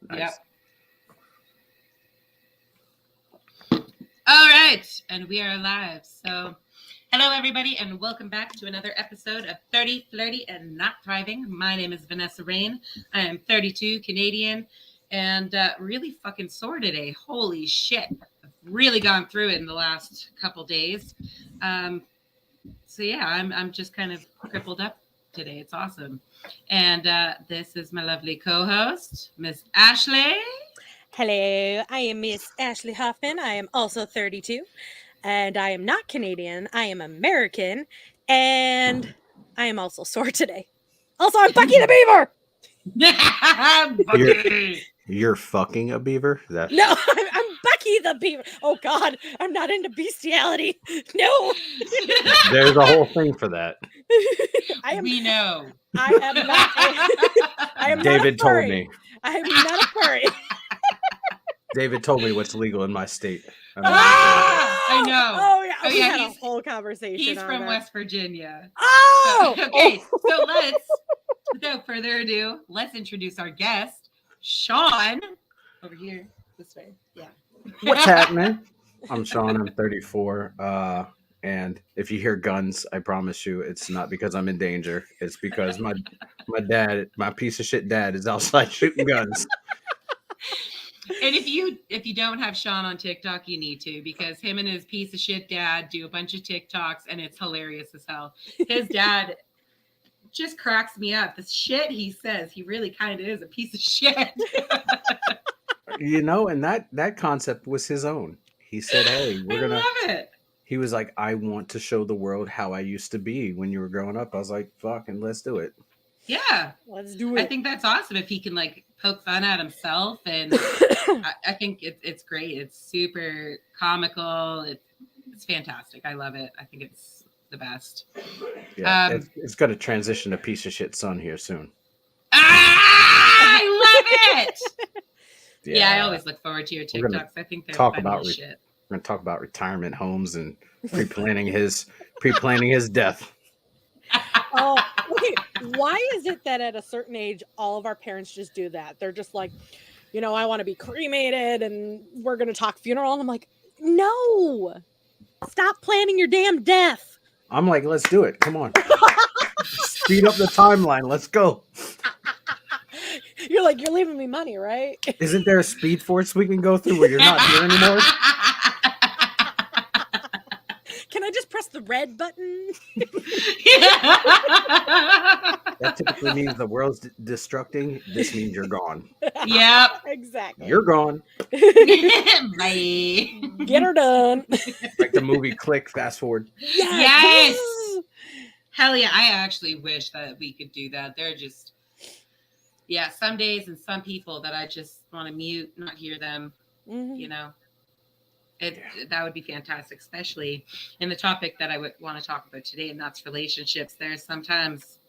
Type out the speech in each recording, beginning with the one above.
Nice. Yep. All right, and we are live. So, hello everybody, and welcome back to another episode of 30, Flirty, and Not Thriving. My name is Vanessa Rain. I am 32, Canadian, and really fucking sore today. Holy shit. I've really gone through it in the last couple days. Um, so yeah, I'm just kind of crippled up today. It's awesome. And this is my lovely co-host, Miss Ashley. Hello, I am Miss Ashley Hoffman. I am also 32, and I am not Canadian. I am American, and I am also sore today. Also, I'm Bucky the Beaver. You're Bucky. you're fucking a beaver? No, I'm Bucky the Beaver. Oh God, I'm not into bestiality. No, There's a whole thing for that. I am. We know. I am not. I am David not a told furry. me. I am not a furry. David told me what's legal in my state. I know. Oh yeah. Oh, We yeah, had a he's- whole conversation. He's on from that. West Virginia. Oh. Okay, so let's, without further ado, let's introduce our guest, Sean. Over here, this way. Yeah. What's happening? I'm Sean. I'm 34. And if you hear guns, I promise you, it's not because I'm in danger. It's because my dad, my piece of shit dad, is outside shooting guns. And if you don't have Sean on TikTok, you need to, because him and his piece of shit dad do a bunch of TikToks, and it's hilarious as hell. His dad just cracks me up. The shit he says, he really kind of is a piece of shit. And that concept was his own. He said, "Hey, I love it. He was like, I want to show the world how I used to be when you were growing up." I was like, fucking, let's do it. Yeah. Let's do I it. think that's awesome if he can like poke fun at himself, and I think it's great. It's super comical. It's fantastic. I love it. I think it's the best. Yeah, it's going to transition to piece of shit son here soon. I love it. Yeah, I always look forward to your We're gonna TikToks. I think they're talk funny about as shit. We're going to talk about retirement homes and pre-planning his death. Oh, okay. Why is it that at a certain age, all of our parents just do that? They're just like, I want to be cremated and we're going to talk funeral. And I'm like, no, stop planning your damn death. I'm like, let's do it. Come on. Speed up the timeline. Let's go. You're like, you're leaving me money, right? Isn't there a speed force we can go through where you're not here anymore? Can I just press the red button? That typically means the world's destructing. This means you're gone. Yep. Exactly. You're gone. Bye. Get her done. Like the movie Click, fast forward. Yes. Hell yeah. I actually wish that we could do that. They're just, some days and some people that I just want to mute, not hear them, Mhm. That would be fantastic, especially in the topic that I would want to talk about today, and that's relationships. There's sometimes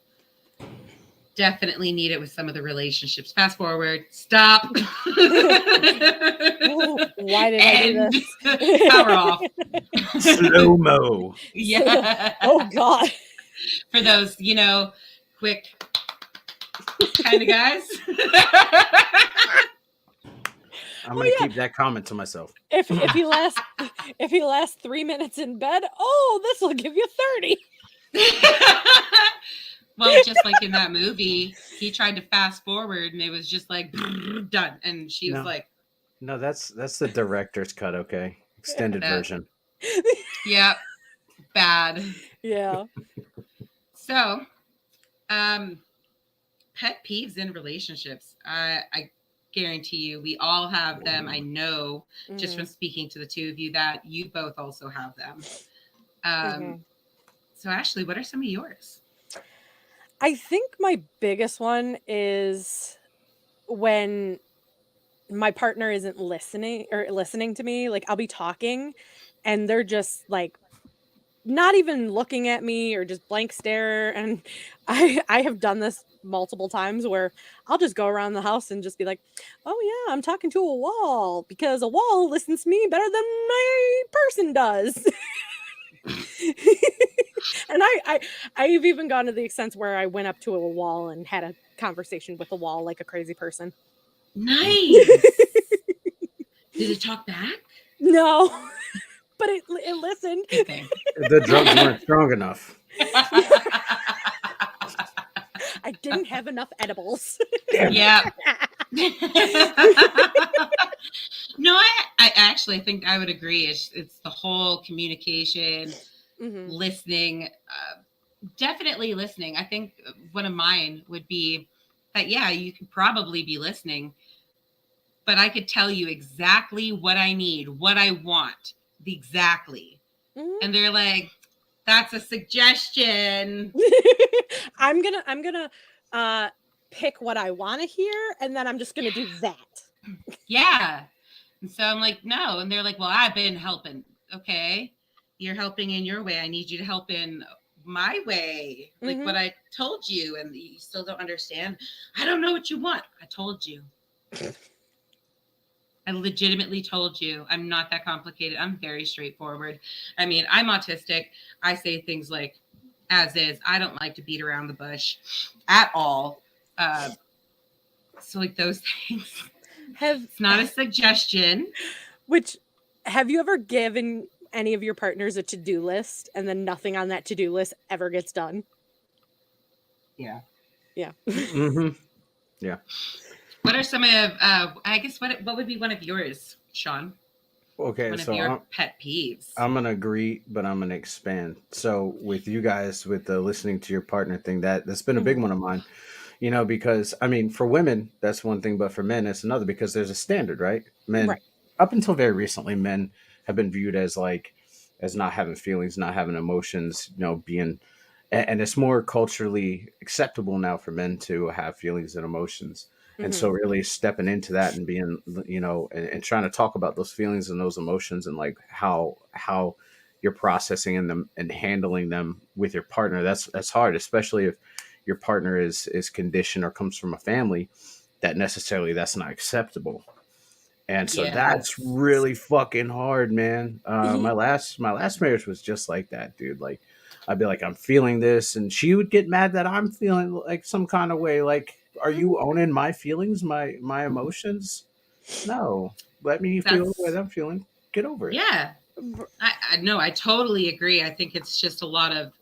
definitely need it with some of the relationships. Fast forward, stop. Oh, why did I do this? Power off. Slow-mo. Yeah. Oh God. For those, quick kind of guys. I'm gonna keep that comment to myself. If he lasts 3 minutes in bed, this will give you 30. Well, just like in that movie, he tried to fast forward and it was just like done. And she was like, no, that's the director's cut. Okay. Extended version. Yep. Bad. Yeah. So, pet peeves in relationships. I guarantee you we all have them. I know just from speaking to the two of you that you both also have them. So Ashley, what are some of yours? I think my biggest one is when my partner isn't listening to me. Like, I'll be talking and they're just like not even looking at me or just blank stare. And I have done this multiple times where I'll just go around the house and just be like, oh yeah, I'm talking to a wall because a wall listens to me better than my person does. And I've even gone to the extent where I went up to a wall and had a conversation with a wall like a crazy person. Nice. Did it talk back? No, but it listened. Good thing. The drugs weren't strong enough. I didn't have enough edibles. Damn. Yeah. No, I actually think I would agree. It's the whole communication, listening, definitely listening. I think one of mine would be that, yeah, you could probably be listening, but I could tell you exactly what I need, what I want, exactly. And they're like, that's a suggestion. I'm gonna pick what I want to hear, and then I'm just gonna do that. Yeah. And so I'm like, no. And they're like, well, I've been helping. Okay. You're helping in your way. I need you to help in my way. Like what I told you. And you still don't understand. I don't know what you want. I told you. I legitimately told you. I'm not that complicated. I'm very straightforward. I mean, I'm autistic. I say things like, as is. I don't like to beat around the bush at all. So like those things. It's not a suggestion. Which, have you ever given any of your partners a to-do list and then nothing on that to-do list ever gets done? Yeah. Yeah. Yeah. What are some of, I guess, what would be one of yours, Sean? Okay, One so of your pet peeves. I'm gonna agree, but I'm gonna expand. So with you guys, with the listening to your partner thing, that's been a big one of mine. You know, because I mean, for women, that's one thing, but for men, it's another because there's a standard, right? Men, Right. up until very recently, men have been viewed as like as not having feelings, not having emotions, you know, being, and it's more culturally acceptable now for men to have feelings and emotions. And so really stepping into that and being, you know, and trying to talk about those feelings and those emotions and like how you're processing them and handling them with your partner, that's hard, especially if your partner is conditioned or comes from a family that necessarily that's not acceptable. And so that's really fucking hard, man. My last marriage was just like that, dude. Like I'd be like, I'm feeling this, and she would get mad that I'm feeling like some kind of way. Like, are you owning my feelings, my emotions? No, let me feel the way that I'm feeling. Get over it. Yeah. I no, I totally agree. I think it's just a lot of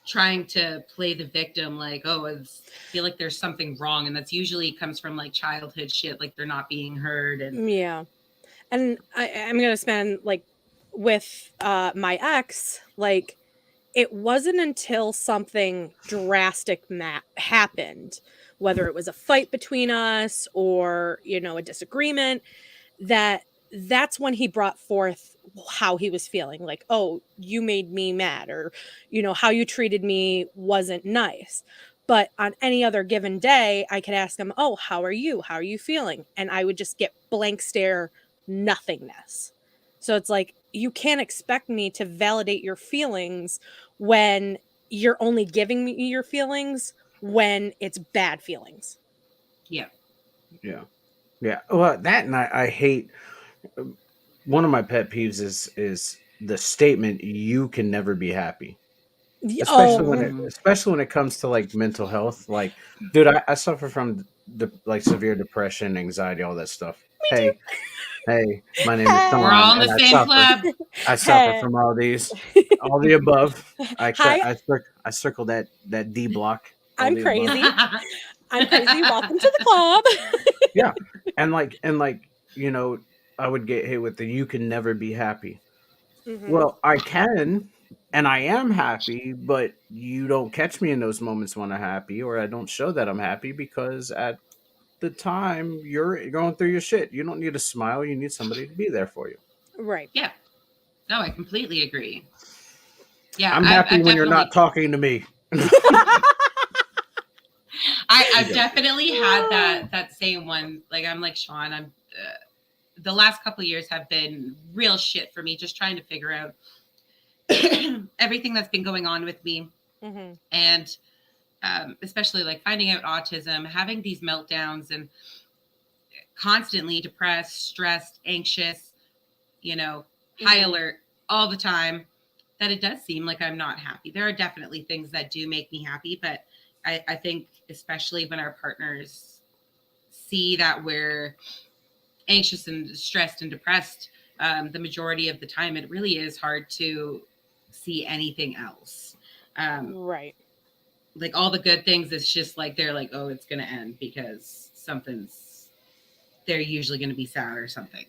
trying to play the victim, like, oh, I feel like there's something wrong, and that's usually comes from like childhood shit, like they're not being heard. And Yeah. And I'm gonna spend like with my ex, like it wasn't until something drastic happened, whether it was a fight between us or, you know, a disagreement, that's when he brought forth how he was feeling. Like, oh, you made me mad, or, you know, how you treated me wasn't nice. But on any other given day, I could ask him, oh, how are you? How are you feeling? And I would just get blank stare, nothingness. So it's like, you can't expect me to validate your feelings when you're only giving me your feelings when it's bad feelings. yeah. Yeah. Well, that and I hate, one of my pet peeves is the statement, "You can never be happy." especially when it Oh, especially when it comes to like mental health. Like, dude, I suffer from like severe depression, anxiety, all that stuff. me too. Hey, my name is We're Hey. all Sean, in and the same club. I suffer Hey. from all these, all the above. Hi, I circle that D block, all I'm the above. crazy. I'm crazy. Welcome to the club. Yeah, and you know, I would get hit with the "you can never be happy." Mhm. Well, I can, and I am happy, but you don't catch me in those moments when I'm happy, or I don't show that I'm happy because at the time you're going through your shit. You don't need a smile. You need somebody to be there for you. Right. Yeah. No, I completely agree. Yeah, I'm happy I've when you're not definitely, talking to me. I've definitely had that same one. Like I'm like Sean. I'm the last couple of years have been real shit for me, just trying to figure out everything that's been going on with me, Mhm. and especially like finding out autism, having these meltdowns, and constantly depressed, stressed, anxious, you know, high Mhm. alert all the time. That it does seem like I'm not happy. There are definitely things that do make me happy, but I think especially when our partners see that we're anxious and stressed and depressed the majority of the time, it really is hard to see anything else. Right. Like all the good things, it's just like they're like, oh, it's going to end because they're usually going to be sad or something.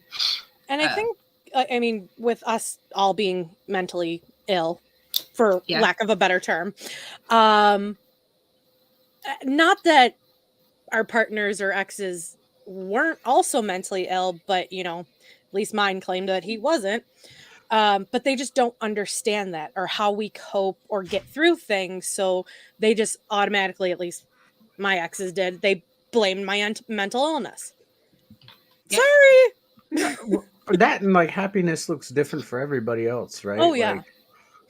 And I think, I mean, with us all being mentally ill, for lack of a better term, not that our partners or exes weren't also mentally ill, but at least mine claimed that he wasn't. But they just don't understand that or how we cope or get through things. So they just automatically, at least my exes did, they blamed my mental illness. Yeah. Sorry. That and like happiness looks different for everybody else, right? Oh, yeah. Like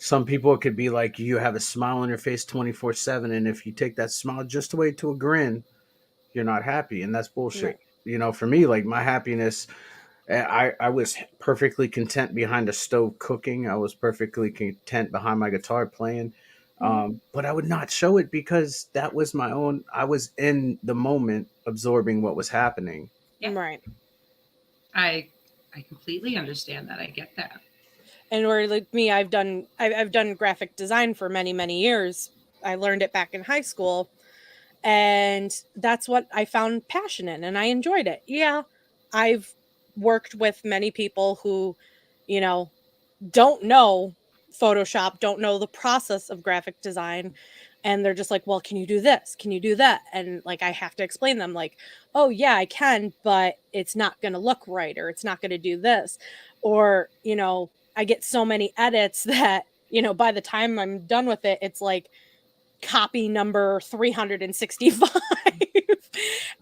some people it could be like you have a smile on your face 24/7, and if you take that smile just away to a grin, you're not happy, and that's bullshit. Right. For me, like my happiness, I was perfectly content behind a stove cooking. I was perfectly content behind my guitar playing. But I would not show it because that was my own. I was in the moment absorbing what was happening. Yeah. Right. I completely understand that. I get that. And where like me, I've done graphic design for many, many years. I learned it back in high school, and that's what I found passion in, and I enjoyed it. Yeah, I've worked with many people who, you know, don't know Photoshop, don't know the process of graphic design, and they're just like, "Well, can you do this? Can you do that?" And like I have to explain them like, "Oh, yeah, I can, but it's not going to look right or it's not going to do this." Or, I get so many edits that, by the time I'm done with it, it's like copy number 365.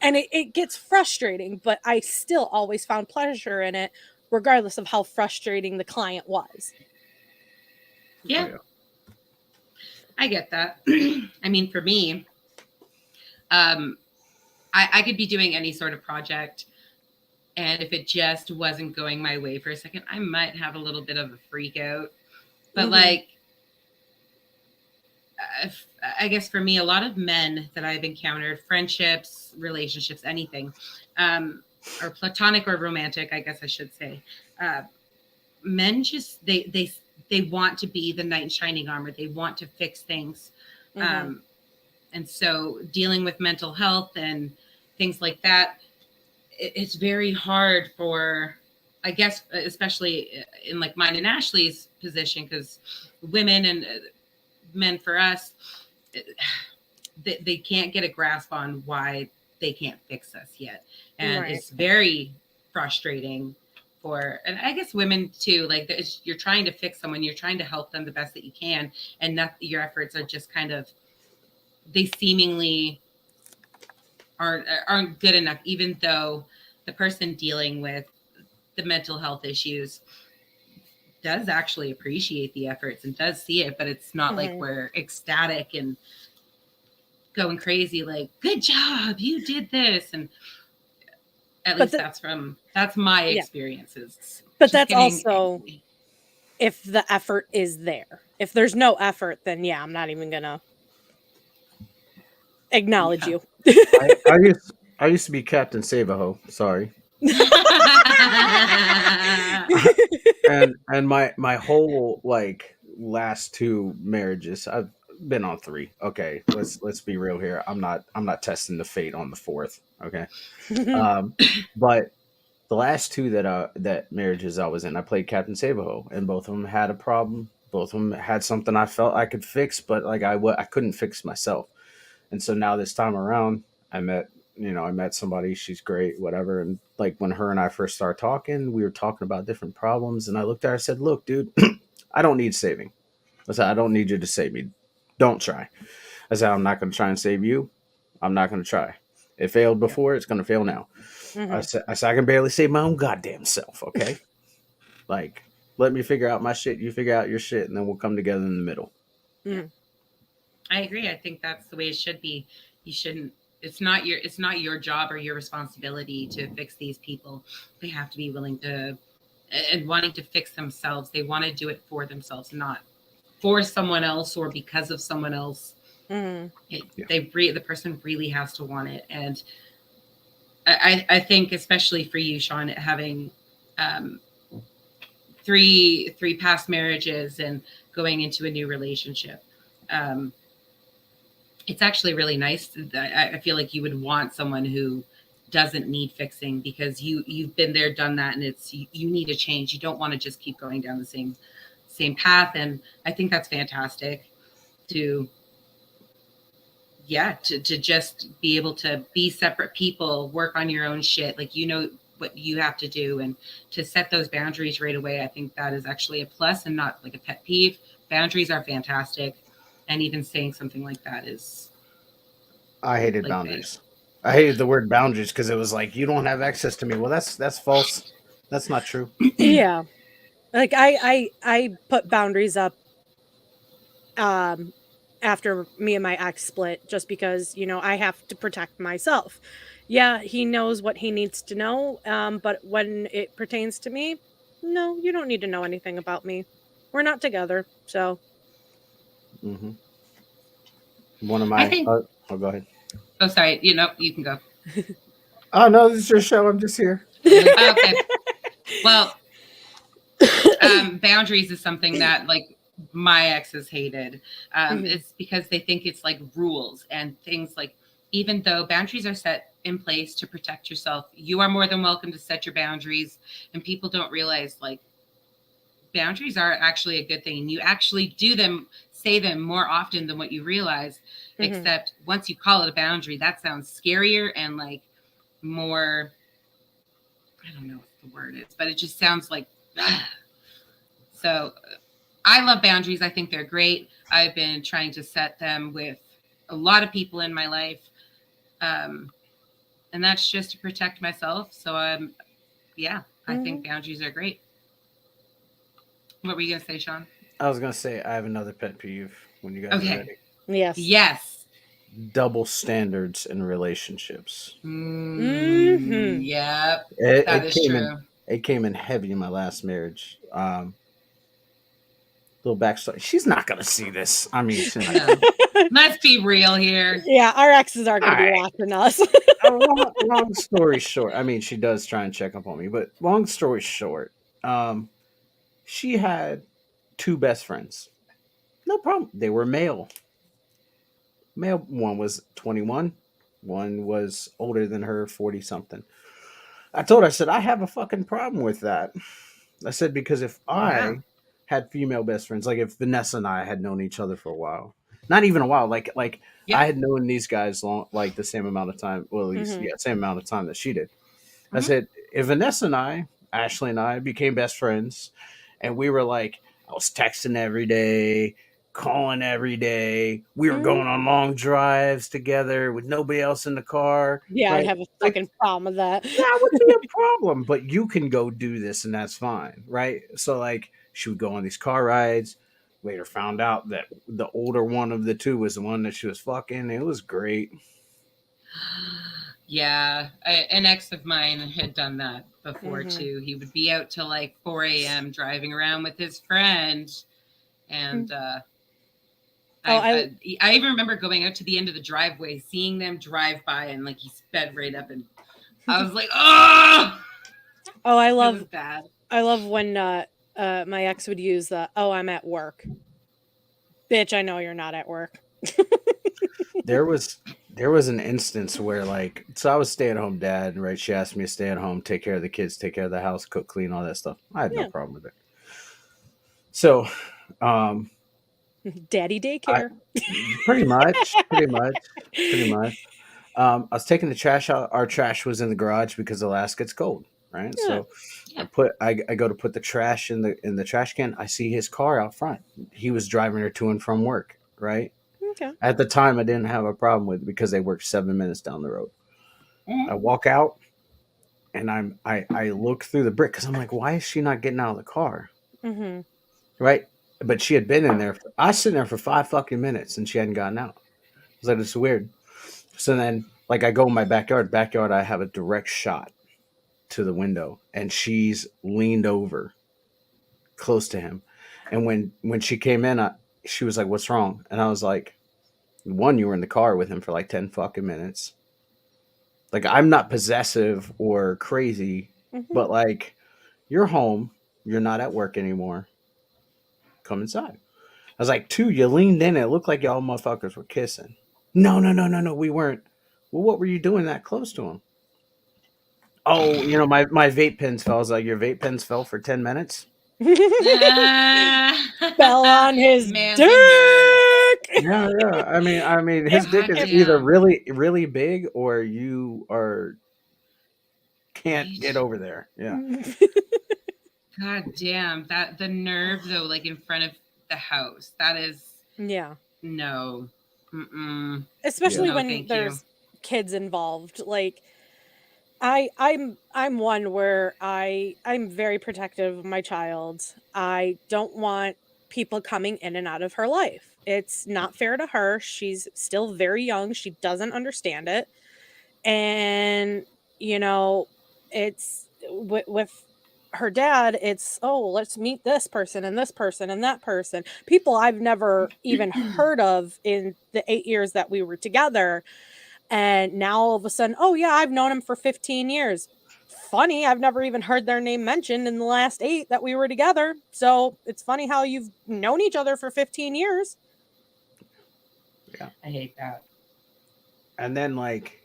And it gets frustrating, but I still always found pleasure in it, regardless of how frustrating the client was. Yeah. Oh, yeah. I get that. I mean, for me, I could be doing any sort of project, and if it just wasn't going my way for a second, I might have a little bit of a freak out. But like, I guess for me, a lot of men that I've encountered, friendships, relationships, anything, or platonic or romantic, I guess I should say, men just they want to be the knight in shining armor. They want to fix things. And so dealing with mental health and things like that, it's very hard for, I guess, especially in like mine and Ashley's position, because women and men for us, they can't get a grasp on why they can't fix us yet. And it's very frustrating for, and I guess women too, like you're trying to fix someone, you're trying to help them the best that you can. And that your efforts are just kind of, they seemingly aren't good enough, even though the person dealing with the mental health issues does actually appreciate the efforts and does see it, but it's not like we're ecstatic and going crazy like, good job, you did this. And at least that's my experiences. But that's also if the effort is there. If there's no effort, then yeah, I'm not even gonna acknowledge you. I used to be Captain Save-A-Ho. Sorry. and my whole like last two marriages, I've been on three. Okay, let's be real here. I'm not testing the fate on the fourth. Okay, but the last two that marriages I was in, I played Captain Save-A-Ho, and both of them had a problem. Both of them had something I felt I could fix, but like I couldn't fix myself. And so now this time around, I met somebody. She's great, whatever. And like when her and I first started talking, we were talking about different problems. And I looked at her, I said, "Look, dude, I don't need saving." I said, "I don't need you to save me. Don't try." I said, "I'm not going to try and save you. I'm not going to try. It failed before. It's going to fail now." I said, "I can barely save my own goddamn self. Okay, like let me figure out my shit. You figure out your shit, and then we'll come together in the middle." I agree. I think that's the way it should be. You shouldn't. It's not your job or your responsibility to fix these people. They have to be willing to and wanting to fix themselves. They want to do it for themselves, not for someone else or because of someone else. The person really has to want it. And I think especially for you, Sean, having um, three past marriages and going into a new relationship. Um, it's actually really nice. I feel like you would want someone who doesn't need fixing, because you've been there, done that, and it's you need a change. You don't want to just keep going down the same path. And I think that's fantastic to to just be able to be separate people, work on your own shit, like what you have to do, and to set those boundaries right away. I think that is actually a plus and not like a pet peeve. Boundaries are fantastic, and even saying something like that is I hated like big. boundaries. I hated the word boundaries because it was like you don't have access to me. Well, that's false. That's not true. Yeah. Like I put boundaries up um after me and my ex split, just because, I have to protect myself. Yeah, he knows what he needs to know, but when it pertains to me, no, you don't need to know anything about me. We're not together, so. Hmm. One of I my think. oh, go ahead. Oh, sorry. You can go. Oh no, this is your show. I'm just here. Okay. Well, boundaries is something that like my exes hated. Mhm, It's because they think it's like rules and things like, even though boundaries are set in place to protect yourself, you are more than welcome to set your boundaries. And people don't realize like boundaries are actually a good thing. And you actually say them more often than what you realize. mhm. Except once you call it a boundary, that sounds scarier and like more, I don't know what the word is, but it just sounds like, so I love boundaries. I think they're great. I've been trying to set them with a lot of people in my life. Um, and that's just to protect myself. So yeah, I think Mhm. boundaries are great. What were you going to say, Sean? I was gonna say I have another pet peeve when you guys are Okay. ready. Yes. Yes. Double standards in relationships. Mhm. Yep. It, That it is came in true. it came in heavy in my last marriage. Little backstory. She's not gonna see this. I mean, she's not. No. Let's be real here. Yeah, our exes aren't All gonna be right. watching us. Long story short, I mean, she does try and check up on me, but long story short, um, she had two best friends. No problem. They were male. Male. One was 21. One was older than her, 40 something. I told her, I said, I have a fucking problem with that. I said, because if Yeah. I had female best friends, like if Vanessa and I had known each other for a while, not even a while, like Yep. I had known these guys long, like the same amount of time, well, at least, Mhm, yeah, same amount of time that she did. I Hmm. said, if Vanessa and I, Ashley and I, became best friends, and we were like, I was texting every day, calling every day, we were mhm. going on long drives together with nobody else in the car, Yeah, I'd right? have a Like fucking problem with that. that would be a problem, but you can go do this and that's fine, right? So like she would go on these car rides. Later found out that the older one of the two was the one that she was fucking. It was great. Yeah, an ex of mine had done that before Mhm. too. He would be out till like 4 a.m. driving around with his friend, Mm. and Oh, I even remember going out to the end of the driveway, seeing them drive by, and like he sped right up, and I was like, oh, oh, I it was love bad. I love when, my ex would use the, "Oh, I'm at work." "Bitch, I know you're not at work." There was there was an instance where like so I was stay at home dad, right? She asked me to stay at home, take care of the kids, take care of the house, cook, clean, all that stuff. I had no Yeah. problem with it. So um Daddy I daycare. pretty much, pretty much. I was taking the trash out. Our trash was in the garage because the last gets cold, right? Yeah. So Yeah. I go to put the trash in the trash can. I see his car out front. He was driving her to and from work, right? Okay. At the time, I didn't have a problem with it because they worked 7 minutes down the road. Mhm. I walk out and I look through the brick because I'm like, why is she not getting out of the car, Mhm. right? But she had been in there. I was sitting there for 5 fucking minutes and she hadn't gotten out. I was like, it's weird. So then, like, I go in my backyard. Backyard, I have a direct shot to the window, and she's leaned over close to him. And when she came in, she was like, "What's wrong?" And I was like, "One, you were in the car with him for like 10 fucking minutes. Like, I'm not possessive or crazy, Mhm. but like, you're home, you're not at work anymore. Come inside. I was like, two, you leaned in. It looked like y'all motherfuckers were kissing. No, no, no, no, no. We weren't. Well, what were you doing that close to him? Oh, my vape pens fell. I was like, your vape pens fell for 10 minutes? Fell on his Man's dick. a nerd. Yeah, yeah. I mean, his dick If, is if either Damn. really, really big or you are can't get Right? over there. Yeah. God damn. That the nerve though, like in front of the house. That is yeah. no. Mm-mm. Especially Yeah. No, when thank you. there's kids involved. Like I'm one where I'm very protective of my child. I don't want people coming in and out of her life. It's not fair to her. She's still very young. She doesn't understand it. And you know, it's with her dad, it's oh, let's meet this person and this person and that person. People I've never even heard of in the 8 years that we were together, and now all of a sudden, oh yeah, I've known him for 15 years. Funny, I've never even heard their name mentioned in the last 8 that we were together. So it's funny how you've known each other for 15 years. Yeah. I hate that. And then like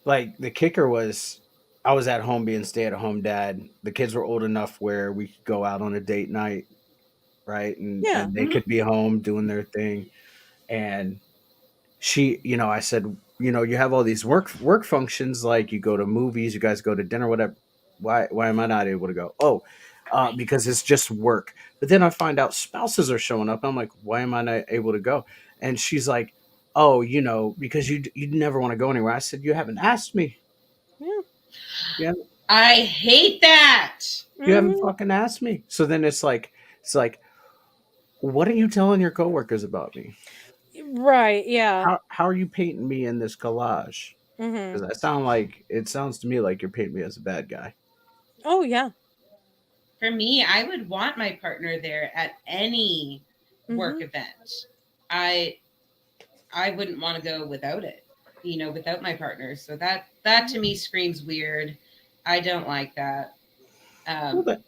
the kicker was I was at home being stay at home dad. The kids were old enough where we could go out on a date night, right? And Yeah. and they Mhm. could be home doing their thing. And she, I said, you have all these work functions, like you go to movies, you guys go to dinner, whatever. Why am I not able to go? Oh, because it's just work. But then I find out spouses are showing up. I'm like, why am I not able to go? And she's like, oh, because you never want to go anywhere. I said, you haven't asked me. Yeah. You haven't, I hate that. you haven't Mhm. fucking asked me. So then it's like, what are you telling your coworkers about me? Right, yeah. How are you painting me in this collage? Mhm. Because it sounds to me like you're painting me as a bad guy. Oh yeah. For me, I would want my partner there at any work Mhm. event. I I wouldn't want to go without it, without my partner. So that to me screams weird. I don't like that. Well, Um,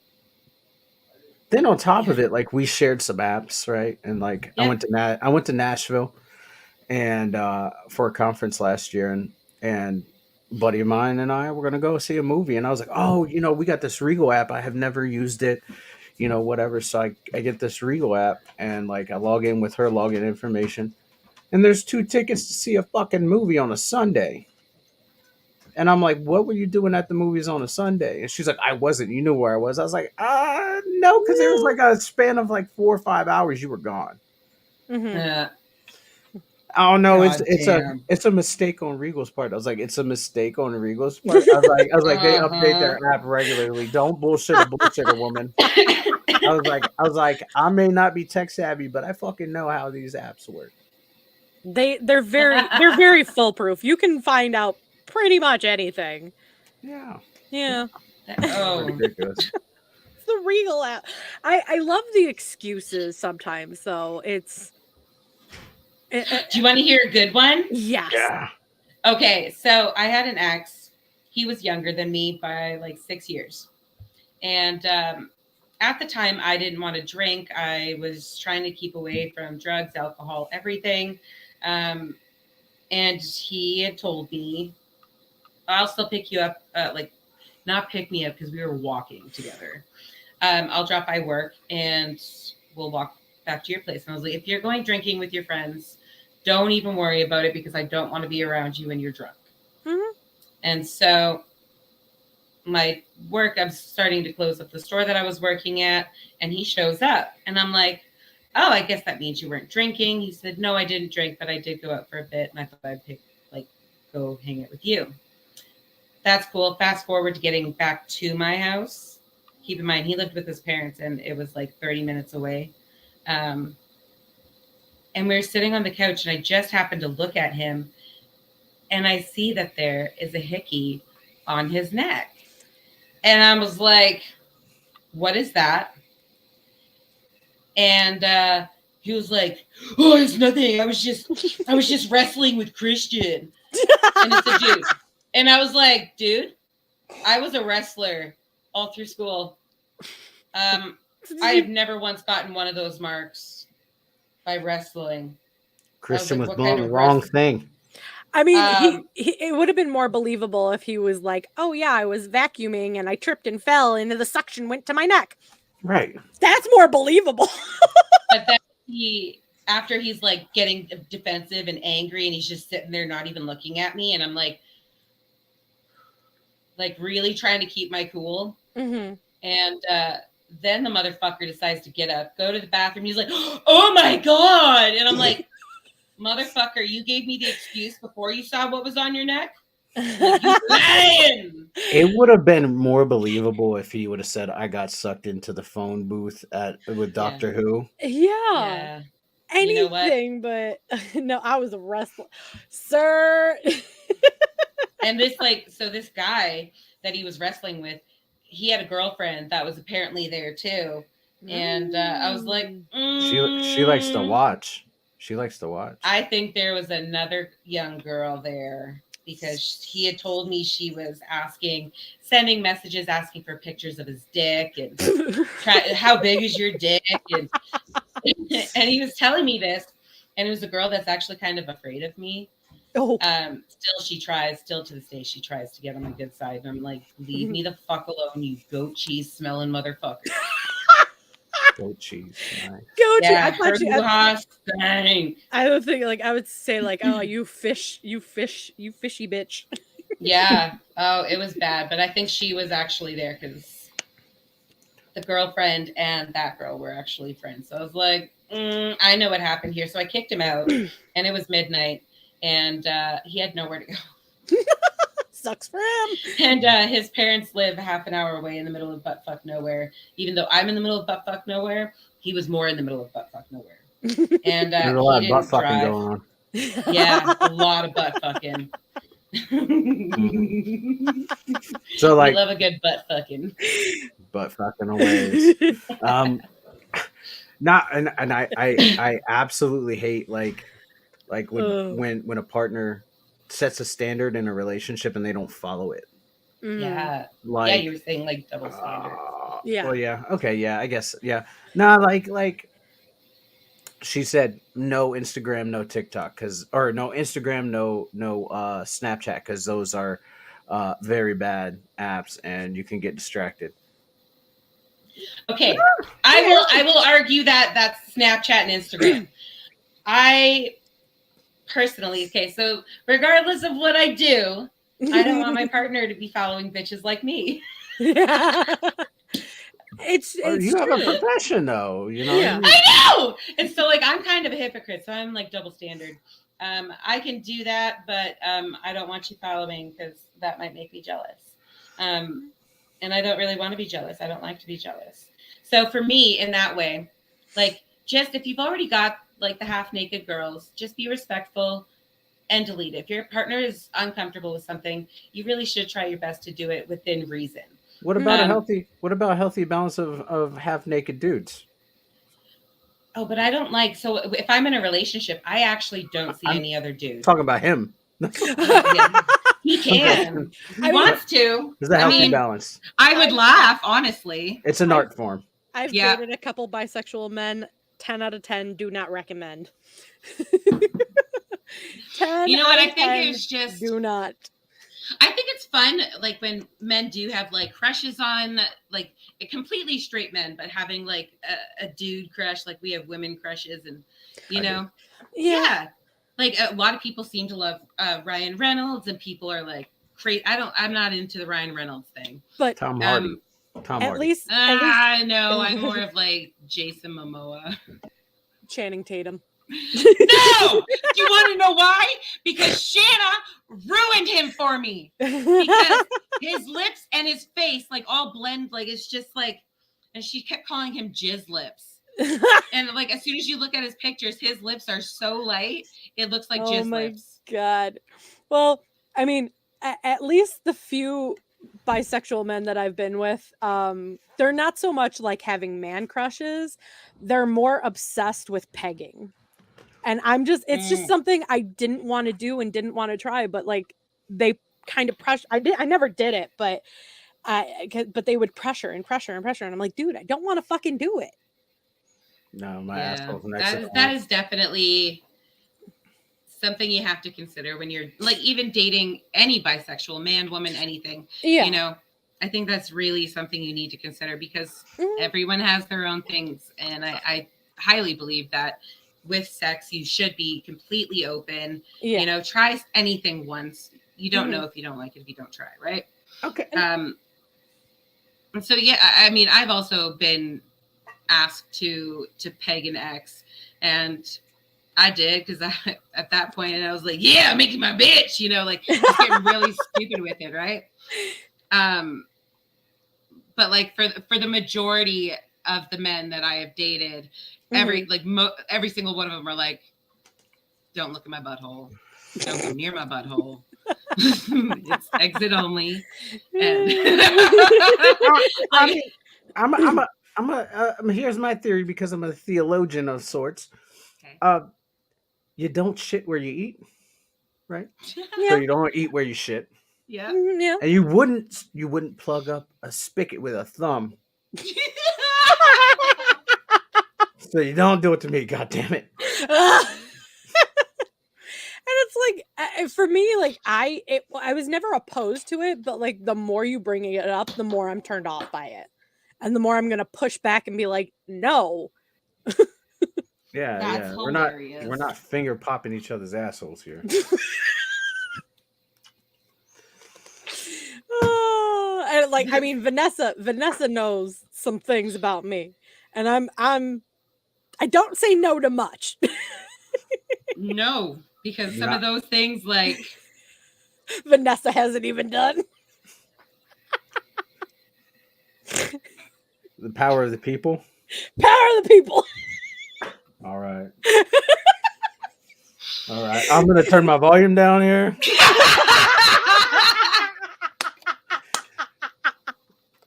then on top yeah, of it, like we shared some apps, right? And like yeah. I went to Nashville and for a conference last year, and a buddy of mine and I were gonna go see a movie, and I was like, oh, we got this Regal app. I have never used it, whatever. So I get this Regal app and like I log in with her login information, and there's 2 tickets to see a fucking movie on a Sunday. And I'm like, what were you doing at the movies on a Sunday? And she's like, I wasn't. You knew where I was. I was like, no, because there was No. like a span of like 4 or 5 hours you were gone. Mhm. Uh, Oh no, it's God it's a damn. it's a mistake on Regal's part. I was like, it's a mistake on Regal's part. I was like, they Uh update huh. their app regularly. Don't bullshit a bullshitter woman. I was like, I may not be tech savvy, but I fucking know how these apps work. They're very foolproof. You can find out pretty much anything. Yeah, yeah, Yeah. it's Oh, ridiculous. It's the Regal app. I love the excuses sometimes though. do you want to hear a good one? Yes. Yeah, Okay, so I had an ex. He was younger than me by like 6 years. And at the time, I didn't want to drink. I was trying to keep away from drugs, alcohol, everything. Um, and he had told me, I'll still pick you up, like, not pick me up because we were walking together. I'll drop by work and we'll walk back to your place. And I was like, if you're going drinking with your friends, don't even worry about it because I don't want to be around you when you're drunk. Mhm. And so my work, I'm starting to close up the store that I was working at, and he shows up. And I'm like, oh, I guess that means you weren't drinking. He said, no, I didn't drink, but I did go out for a bit, and I thought I'd go hang out with you. That's cool. Fast forward to getting back to my house. Keep in mind, he lived with his parents, and it was like 30 minutes away. Um, and we were sitting on the couch, and I just happened to look at him, and I see that there is a hickey on his neck. And I was like, what is that? And he was like, oh, it's nothing. I was just wrestling with Christian. And it's a dude. And I was like, dude, I was a wrestler all through school. I have never once gotten one of those marks by wrestling. Christian was what blowing kind the of wrong wrestling? thing. I mean, it would have been more believable if he was like, "Oh yeah, I was vacuuming and I tripped and fell, and the suction went to my neck." Right. That's more believable. But then after he's like getting defensive and angry, and he's just sitting there not even looking at me, and I'm like really trying to keep my cool. Mm-hmm. And then the motherfucker decides to get up, go to the bathroom. He's like, "Oh my god!" And I'm like, "Motherfucker, you gave me the excuse before you saw what was on your neck. Like, you lying." It would have been more believable if he would have said, "I got sucked into the phone booth with Doctor Who." Yeah. You know what? Anything but no, I was a wrestler, sir. And this this guy that he was wrestling with, he had a girlfriend that was apparently there too. And I was like, She likes to watch. She likes to watch. I think there was another young girl there, because he had told me she was sending messages asking for pictures of his dick and how big is your dick, and and he was telling me this, and it was a girl that's actually kind of afraid of me. Oh. Still to this day, she tries to get on my good side, and I'm like, leave me the fuck alone, you goat cheese smelling motherfucker. Goat cheese. Nice. Goat cheese. Yeah, I thought you. I would think I would say oh, you fishy bitch. Yeah. Oh, it was bad, but I think she was actually there because the girlfriend and that girl were actually friends. So I was like, I know what happened here. So I kicked him out, and it was midnight, and he had nowhere to go. Sucks for him. And his parents live half an hour away in the middle of buttfuck nowhere. Even though I'm in the middle of buttfuck nowhere, he was more in the middle of buttfuck nowhere. And there's a lot of butt fucking going on. Yeah, a lot of butt fucking. So like, we love a good butt fucking. Butt fucking always. I absolutely hate like when a partner sets a standard in a relationship and they don't follow it. Yeah. Like, yeah, you were saying like double standards. Yeah. Well, yeah. Okay. Yeah. I guess. Yeah. Nah. Like she said, no Instagram, no TikTok, or no Instagram, no Snapchat, because those are very bad apps and you can get distracted. Okay, I will argue that that's Snapchat and Instagram. I personally, so regardless of what I do, I don't want my partner to be following bitches like me. Yeah. It's you have true. a profession though, you know. Yeah. I know. And so I'm kind of a hypocrite, so I'm like double standard. I can do that, but I don't want you following because that might make me jealous. And I don't really want to be jealous. I don't like to be jealous. So for me, in that way, just if you've already got the half naked girls, just be respectful and delete it. If your partner is uncomfortable with something, you really should try your best to do it within reason. What about a healthy balance of half naked dudes? Oh, but I don't so if I'm in a relationship, I actually don't see any other dude. Talking about him. He can. He wants to. There's a healthy balance. I would laugh, honestly. It's an art form. I've dated a couple bisexual men. 10 out of 10 do not recommend. 10 you know what? I think it's just do not. I think it's fun, when men do have crushes on completely straight men, but having a dude crush, we have women crushes, and you know, yeah. A lot of people seem to love Ryan Reynolds, and people are crazy. I'm not into the Ryan Reynolds thing, but Tom Hardy. At least I know I'm more of Jason Momoa, Channing Tatum. No! Do you want to know why? Because Shanna ruined him for me. Because his lips and his face all blend, it's just and she kept calling him jizz lips. And as soon as you look at his pictures, his lips are so light, it looks like jizz lips. Oh my god. Well, I mean, at least the few bisexual men that I've been with, they're not so much having man crushes. They're more obsessed with pegging. And it's just something I didn't want to do and didn't want to try, but they kind of pressure. I never did it, but but they would pressure and pressure and pressure, and I'm like, dude, I don't want to fucking do it. No, my Yeah, asshole's next to the that is definitely something you have to consider when you're like even dating any bisexual man, woman, anything. Yeah. You know, I think that's really something you need to consider because Mhm. everyone has their own things. And I highly believe that with sex, you should be completely open. Yeah. You know, try anything once. You don't Mhm. know if you don't like it if you don't try, right? Okay. And so yeah, I mean, I've also been asked to peg an ex, and I did because at that point I was like, yeah, I'm making my bitch, you know, like just getting really stupid with it, right? But like for the majority of the men that I have dated, every single one of them are like, don't look at my butthole, don't go near my butthole. It's exit only. And I mean, here's my theory because I'm a theologian of sorts. okay. You don't shit where you eat, right? So Yeah. you don't eat where you shit, Yeah. Yeah. and you wouldn't plug up a spigot with a thumb. So you don't do it to me, God damn it. And it's like for me, like I was never opposed to it, but like the more you bring it up, the more I'm turned off by it, and the more I'm gonna push back and be like, no. Yeah, That's yeah. hilarious. We're not finger popping each other's assholes here. And like I mean, Vanessa knows some things about me, and I don't say no to much. No, because some Not- of those things like Vanessa hasn't even done. The power of the people. Power of the people. All right. All right. I'm gonna turn my volume down here.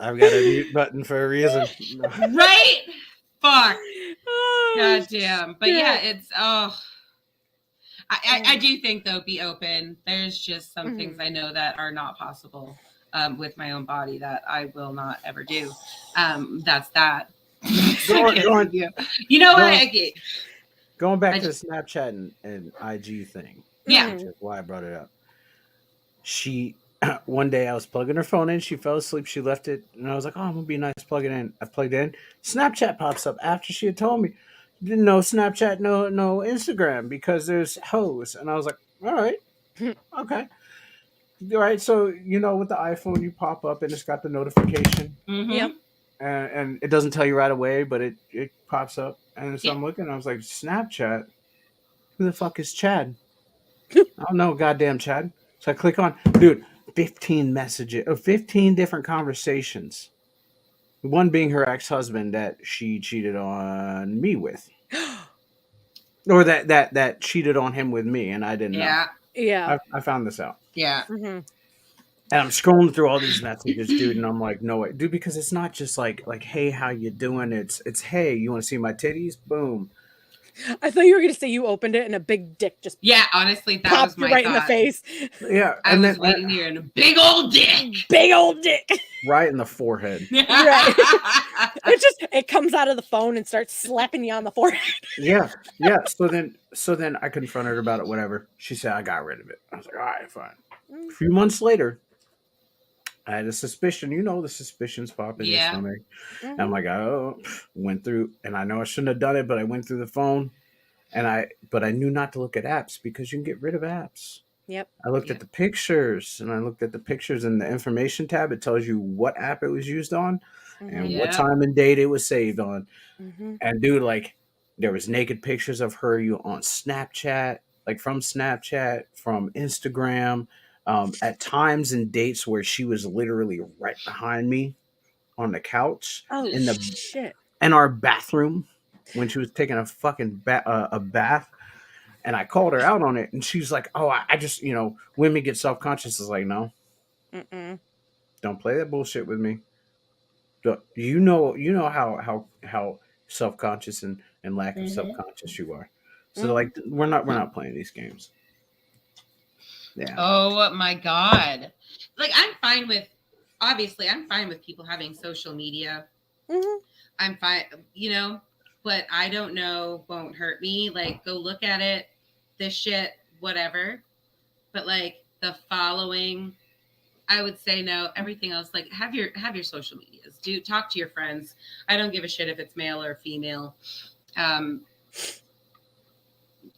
I've got a mute button for a reason. right? Fuck. Oh, God damn. But yeah, shit. it's I do think though, be open. There's just some things I know that are not possible with my own body that I will not ever do. That's that. You know what? Going back to the Snapchat and IG thing. Yeah. Which is why I brought it up. She one day I was plugging her phone in, she fell asleep, she left it, and I was like, oh, I'm gonna be nice plugging in. I plugged in. Snapchat pops up after she had told me. Didn't know Snapchat, no Instagram because there's hoes. And I was like, all right, okay. All right, so you know with the iPhone you pop up and it's got the notification. Yep. And it doesn't tell you right away, but it pops up. And so Yeah. I'm looking, I was like, Snapchat? Who the fuck is Chad? I don't know, goddamn Chad. So I click on, dude, 15 messages, 15 different conversations. One being her ex-husband that she cheated on me with. Or that cheated on him with me, and I didn't know. Yeah. I found this out. Yeah. And I'm scrolling through all these messages, dude, and I'm like, no way, dude, because it's not just like, hey, how you doing? It's hey, you want to see my titties? Boom. I thought you were gonna say you opened it and a big dick just Yeah, honestly, that popped was my you right thought. in the face. Yeah, I was waiting here and a big old dick. Big old dick. Right in the forehead. Right. It comes out of the phone and starts slapping you on the forehead. Yeah. So then I confronted her about it. Whatever. She said I got rid of it. I was like, all right, fine. A few months later, I had a suspicion. You know, the suspicions pop in your stomach. And I'm like, oh, went through, and I know I shouldn't have done it, but I went through the phone, but I knew not to look at apps because you can get rid of apps. Yep. I looked at the pictures, and I looked at the pictures in the information tab. It tells you what app it was used on, and what time and date it was saved on. And dude, like, there was naked pictures of her on Snapchat, like from Snapchat, from Instagram, at times and dates where she was literally right behind me on the couch in our bathroom when she was taking a fucking a bath. And I called her out on it, and she's like, "Oh, I just, women get self conscious." Is like, no, don't play that bullshit with me. You know how self conscious and lack of self conscious you are. So like, we're not playing these games. Yeah. Oh my God. Like, I'm fine with people having social media. Mhm. I'm fine, but I don't know, won't hurt me. Like, go look at it, this shit, whatever. But like the following, I would say no. Everything else, like have your social medias. Do talk to your friends. I don't give a shit if it's male or female. Um,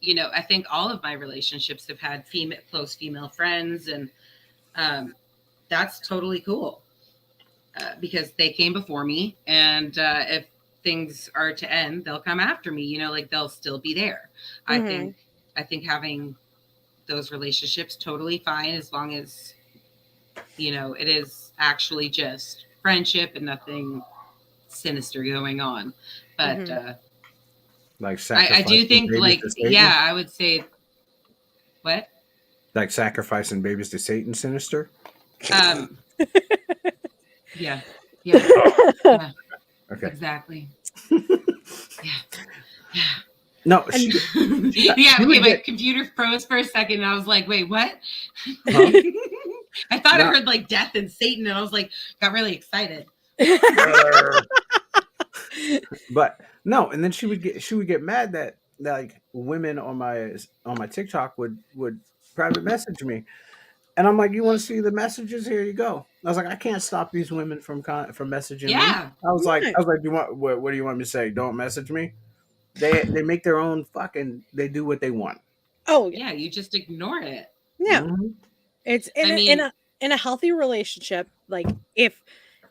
I think all of my relationships have had close female friends, and um, that's totally cool because they came before me, and if things are to end, they'll come after me. Like they'll still be there. I Mhm. think I think having those relationships totally fine as long as it is actually just friendship and nothing sinister going on. But Mhm. Like I do sacrificing think, babies like, to yeah, Satan. I would say what? Like sacrificing babies to Satan, sinister. Um, yeah, yeah, yeah, Okay. exactly. Yeah, yeah. No, And Yeah, she okay, would my get. computer froze for a second and I was like, wait, what? Huh? I thought I No. heard like death and Satan and I was like, got really excited. But no, and then she would get mad that like women on my TikTok would private message me, and I'm like, you want to see the messages? Here you go. I was like, I can't stop these women from messaging me. Yeah, I was like, do you want what do you want me to say? Don't message me. They make their own they do what they want. oh yeah. yeah, you just ignore it. Yeah. Hmm. It's I mean, in a healthy relationship, like if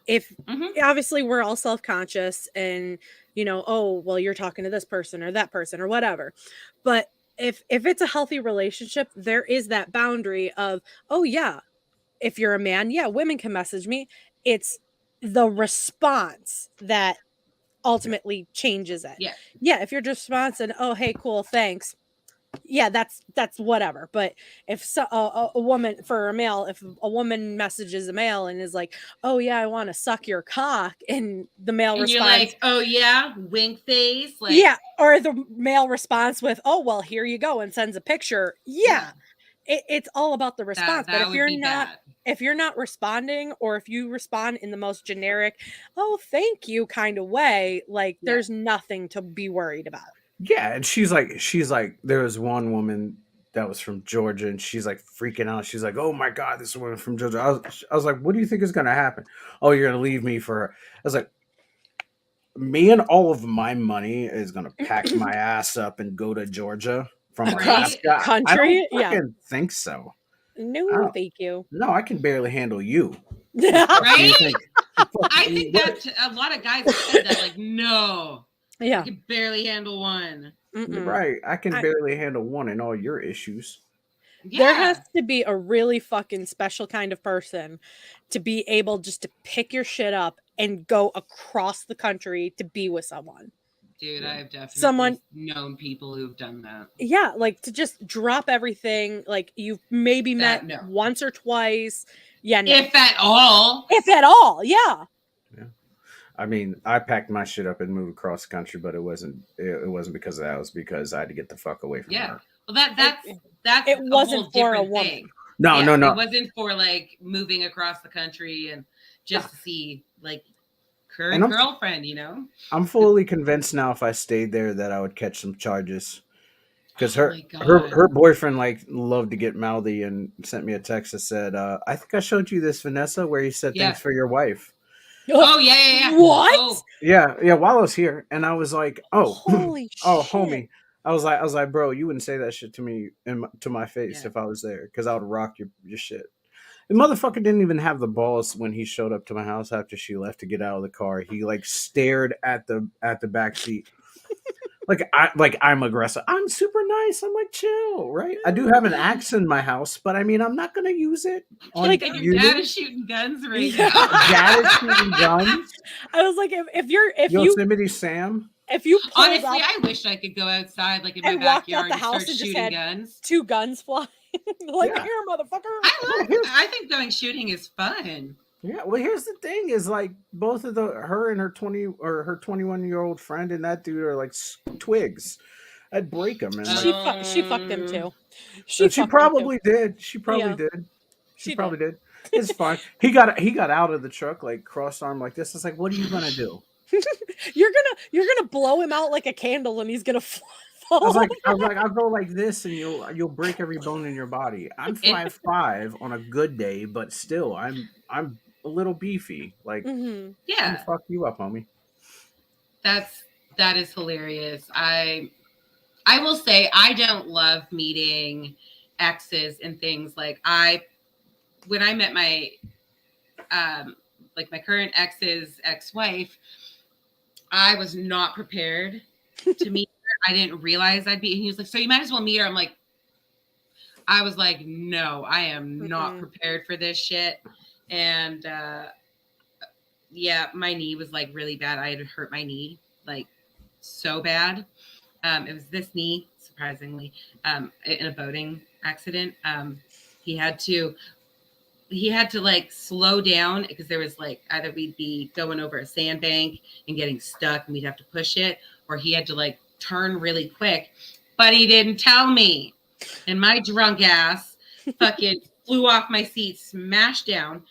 mhm. obviously we're all self-conscious and oh well you're talking to this person or that person or whatever. But if it's a healthy relationship, there is that boundary of, oh yeah, if you're a man, yeah, women can message me. It's the response that Yeah. ultimately changes it. Yeah, Yeah, if you're just responding, oh hey, cool, thanks, yeah, that's whatever. But if a woman, for a male, if a woman messages a male and is like, "Oh yeah, I want to suck your cock," and the male and you're responds, like, oh yeah, wink face, like, "Yeah," or the male responds with, "Oh well, here you go," and sends a picture. yeah, Yeah, it's all about the response. But that would be bad. if you're not responding, or if you respond in the most generic, "Oh thank you" kind of way, like Yeah, there's nothing to be worried about. Yeah, and she's like, there was one woman that was from Georgia, and she's like freaking out. She's like, "Oh my god, this woman from Georgia." I was like, "What do you think is gonna happen?" "Oh, you're gonna leave me for her." I was like, "Me and all of my money is gonna pack my ass up and go to Georgia from Across the Alaska?" I don't country, yeah, fucking think so. I no, don't. thank you. No, I can barely handle you. The fuck do you right. think? The fuck, I think what? that a lot of guys have said that, like, no, I Yeah. can barely handle one. Mm-mm. Right, I can I barely handle one and all your issues. There has Yeah, to be a really fucking special kind of person to be able just to pick your shit up and go across the country to be with someone. dude, Yeah. I've definitely Someone, known people who've done that. yeah, like to just drop everything, like you've maybe met That no, once or twice. Yeah, no. if at all. If at all, yeah. Yeah. I mean, I packed my shit up and moved across the country, but it wasn't because of that. It was because I had to get the fuck away from Yeah. her. Well, It that's it a wasn't whole for a different woman. thing. No, Yeah, no, it no. wasn't for like moving across the country and No. just to see like And current I'm girlfriend. I'm fully convinced now if I stayed there that I would catch some charges because Oh her my her god. her boyfriend like loved to get mouthy and sent me a text that said, "I think I showed you this, Vanessa, where you said Yeah. thanks for your wife." Oh yeah, yeah, yeah. What? Oh Yeah, yeah. While I was here, and I was like, "Oh, Holy oh, shit. homie." I was like, "Bro, you wouldn't say that shit to me to my face yeah. if I was there, because I would rock your shit." The motherfucker didn't even have the balls when he showed up to my house after she left to get out of the car. He like stared at the back seat. I'm aggressive. I'm super nice. I'm like chill, right? I do have an axe in my house, but I mean I'm not gonna use it on Like And your dad you. is shooting guns right yeah. now. Dad is shooting guns. I was like, Yosemite Sam. if you pulled Honestly, up I wish I could go outside like in my and walked out backyard the and start house and just shooting had guns. 2 guns flying, like, Yeah. "Here, motherfucker." Well, here's I think going shooting is fun. Yeah, well, here's the thing: is like both of her and her 21-year-old friend and that dude are like twigs. I'd break them and like. She fucked him too. She She fucked him too. probably did. She probably Yeah, did. She she probably did. did. It's fine. He got out of the truck like cross arm like this. It's like, what are you gonna do? You're gonna blow him out like a candle, and he's gonna I was fall. like, I'll go like this, and you'll break every bone in your body. I'm It, 5'5" on a good day, but still, I'm a little beefy. Like, Hmm. I'm gonna yeah, fuck you up, homie. that is hilarious. I will say I don't love meeting exes and things. Like when I met my like my current ex's ex-wife, I was not prepared to meet her. I didn't realize I'd be. And he was like, "So you might as well meet her." I was like, "No, I am not Mm-mm. prepared for this shit." And yeah, my knee was like really bad. I had hurt my knee like so bad. It was this knee, surprisingly, in a boating accident. He had to like slow down because there was like either we'd be going over a sandbank and getting stuck and we'd have to push it, or he had to like turn really quick, but he didn't tell me. And my drunk ass fucking flew off my seat, smashed down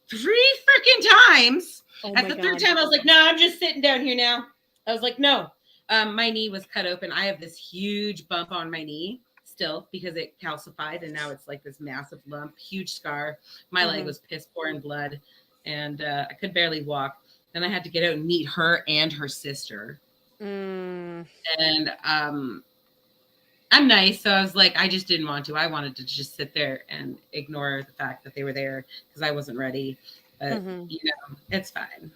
3 freaking times. Oh At my the third god. time, I was like, no, I'm just sitting down here now. I was like, no. My knee was cut open. I have this huge bump on my knee still because it calcified, and now it's like this massive lump, huge scar. My leg was piss poor in blood, and I could barely walk. Then I had to get out and meet her and her sister. Mm. And I'm nice, so I was like, I just didn't want to. I wanted to just sit there and ignore the fact that they were there because I wasn't ready. But you know, it's fine.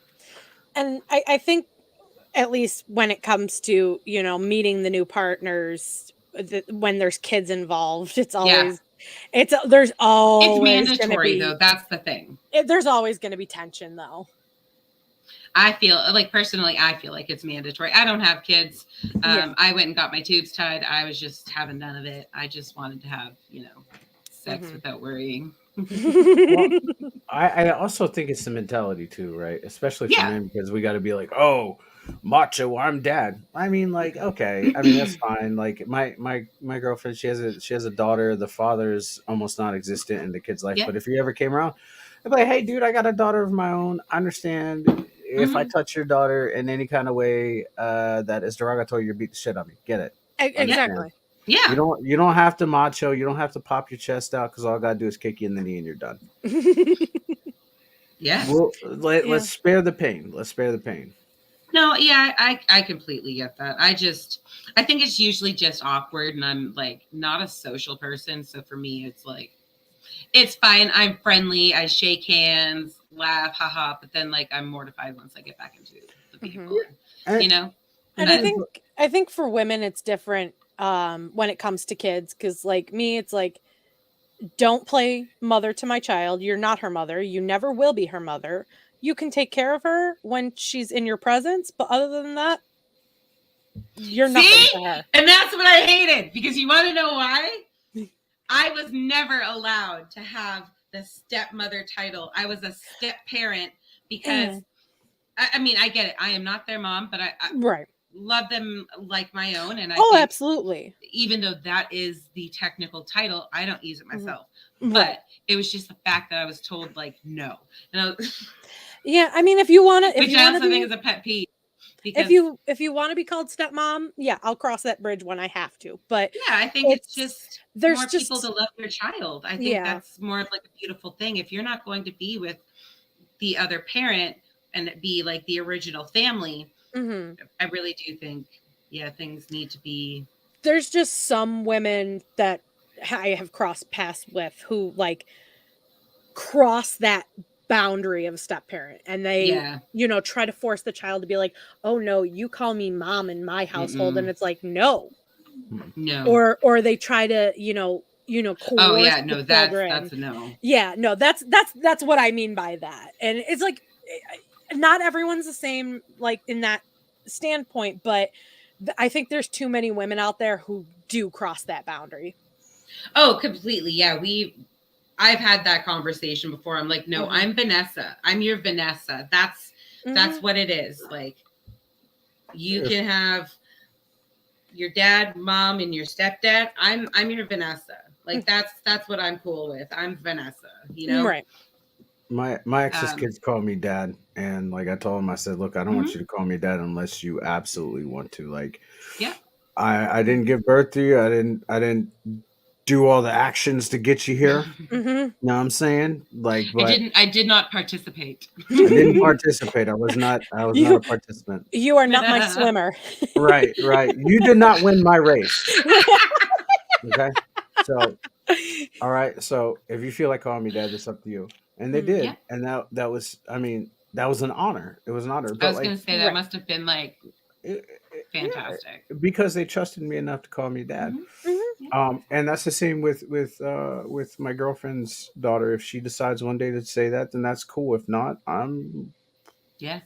And I think at least when it comes to, you know, meeting the new partners, when there's kids involved, it's always there's It's always going to mandatory be though. That's the thing. there's always going to be tension though. I feel like personally, I feel like it's mandatory. I don't have kids. Yeah. I went and got my tubes tied. I was just having none of it. I just wanted to have, you know, sex without worrying. Well, I also think it's the mentality too, right? Especially for Yeah. men, because we got to be like, oh, macho, I'm dad. I mean, like, okay, I mean that's fine. Like my girlfriend, she has a daughter. The father's almost non-existent in the kid's life, Yeah. but if you ever came around, I'd be like, hey, dude, I got a daughter of my own. I understand if I touch your daughter in any kind of way that is derogatory, you beat the shit out of me. Get it? Exactly. Yeah. You don't have to macho. You don't have to pop your chest out because all I gotta do is kick you in the knee and you're done. Yeah. Well, let's spare the pain. Let's spare the pain. No, yeah, I completely get that. I think it's usually just awkward, and I'm like not a social person, so for me, it's like it's fine. I'm friendly. I shake hands, laugh, haha, but then like I'm mortified once I get back into the vehicle, you know. And I think for women it's different when it comes to kids, because like me, it's like, don't play mother to my child. You're not her mother. You never will be her mother. You can take care of her when she's in your presence, but other than that, you're nothing to her. And that's what I hated, because you want to know why? I was never allowed to have the stepmother title. I was a step parent because, I mean, I get it. I am not their mom, but I love them like my own. And I think, absolutely. Even though that is the technical title, I don't use it myself. But it was just the fact that I was told like no. And yeah, I mean, if you want to, which I also think is a pet peeve. If you want to be called stepmom, yeah, I'll cross that bridge when I have to. But yeah, I think it's just there's more people to love their child. I think that's more of like a beautiful thing. If you're not going to be with the other parent and be like the original family, I really do think, things need to be. There's just some women that I have crossed paths with who like cross that boundary of a step parent, and they you know, try to force the child to be like, oh no, you call me mom in my household. And it's like, no or they try to you know coerce that's a no. That's what I mean by that. And it's like, not everyone's the same like in that standpoint, but I think there's too many women out there who do cross that boundary. Oh, completely. Yeah, I've had that conversation before. I'm like, no, I'm Vanessa. I'm your Vanessa. That's what it is. Like, you can have your dad, mom, and your stepdad, I'm your Vanessa. Like that's what I'm cool with. I'm Vanessa, you know. Right. My ex's Um, kids call me dad, and like I told them, I said, "Look, I don't want mhm. you to call me dad unless you absolutely want to. Like, Yeah. I didn't give birth to you. I didn't do all the actions to get you here. Mm-hmm. You know what I'm saying? Like, but I did not participate. I didn't participate. I was not you a participant. you are not my swimmer. Right, right. You did not win my race. Okay. So, all right. So if you feel like calling me dad, it's up to you. And they Mm, Yeah. did. And that was, I mean, that was an honor. It was an honor. I But was like gonna say that right. must have been like yeah, fantastic. because they trusted me enough to call me dad. Hmm. Mhm. Yeah. And that's the same with my girlfriend's daughter. If she decides one day to say that, then that's cool. If not, Yeah.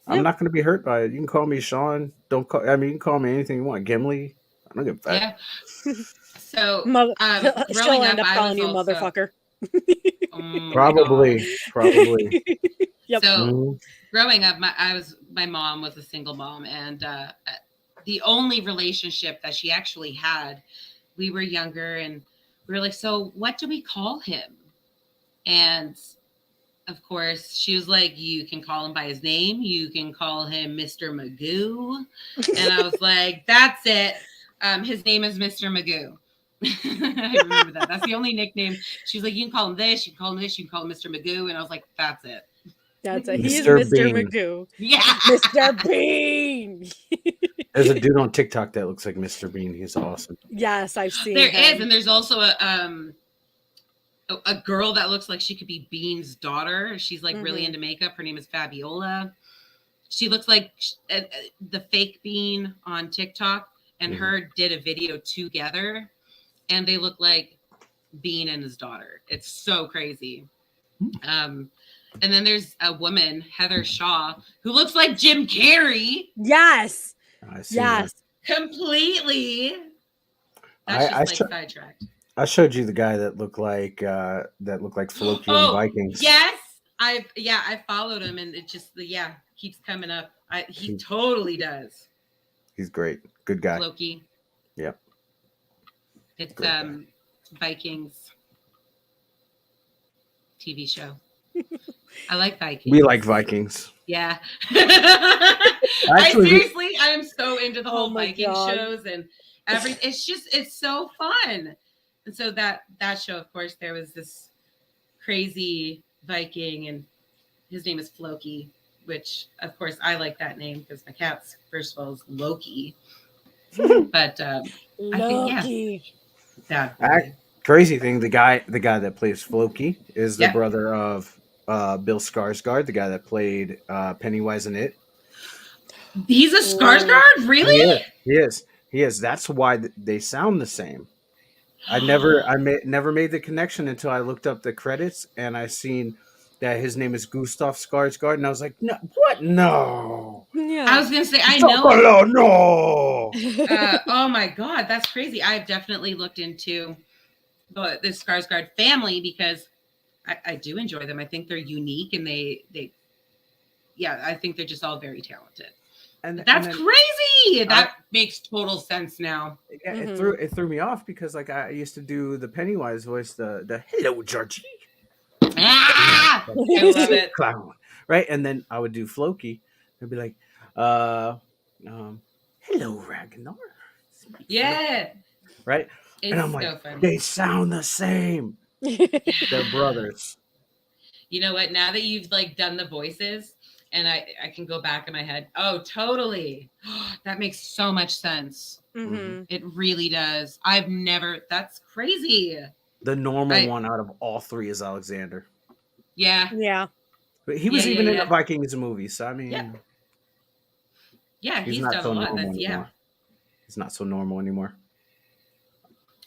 I'm Yeah. not going to be hurt by it. You can call me Sean. Don't call. I mean, you can call me anything you want. Gimli. I don't give a fuck. Yeah. So Mother, she'll growing end up, up I calling was you also motherfucker. oh my god. Probably, probably. Yep. So Mhm. growing up, my mom was a single mom, and the only relationship that she actually had, we were younger, and we were like, so what do we call him? And of course, she was like, you can call him by his name, you can call him Mr. Magoo, and I was like, that's it. His name is Mr. Magoo. I remember that. That's the only nickname. She's like, you can call him this, you can call him this, you can call him Mr. Magoo, and I was like, that's it. That's it. He is Mr. Mr. Bean. Magoo. Yeah. Mr. Bean. There's a dude on TikTok that looks like Mr. Bean. He's awesome. Yes, I've seen There is, him. and there's also a girl that looks like she could be Bean's daughter. She's like really Mhm. into makeup. Her name is Fabiola. She looks like the fake Bean on TikTok, and Mhm. her did a video together, and they look like Bean and his daughter. It's so crazy. And then there's a woman, Heather Shaw, who looks like Jim Carrey Yes. I seen that. Yes. completely. That's I, I, just like sho- sidetracked. I showed you the guy that looked like Floki on Oh, Vikings. yes. I followed him, and it just keeps coming up. He He- totally does. He's great. Good guy. Floki. Yep. It's Great guy. Vikings TV show. I like Vikings. We like Vikings. Yeah. Actually, I am so into the Oh whole my Viking God. shows and it's so fun. And so that show, of course, there was this crazy Viking, and his name is Floki, which of course I like that name because my cat's first of all is Loki. But I think Loki. bad Ac- boy. crazy thing, the guy that plays Floki is the Yep. brother of Bill Skarsgård, the guy that played Pennywise in It. He's a Skarsgård, really? He is. That's why they sound the same. I never made the connection until I looked up the credits and I seen that his name is Gustav Skarsgård, and I was like, no, what? No, I Yeah. was gonna say I know. no. Oh my god, that's crazy. I've definitely looked into the Skarsgård family because I do enjoy them. I think they're unique, and they I think they're just all very talented. And But that's then, crazy. That makes total sense now. yeah, Mhm. it threw me off because like I used to do the Pennywise voice, the hello Georgie, Ah, I love it. clown, right? And then I would do Floki. I'd be like, uh, hello Ragnar, Yeah, right? And it's I'm like, so funny. they sound the same. They're brothers. You know what? Now that you've like done the voices, and I can go back in my head. Oh, totally. That makes so much sense. Mhm. It really does. I've never. That's crazy. The normal I- one out of all three is Alexander. Yeah. Yeah. But he was Yeah, even yeah, in the yeah. Vikings movie, so I mean, Yeah. Yeah, he's he's not done so a lot. normal That's anymore. He's not so normal anymore.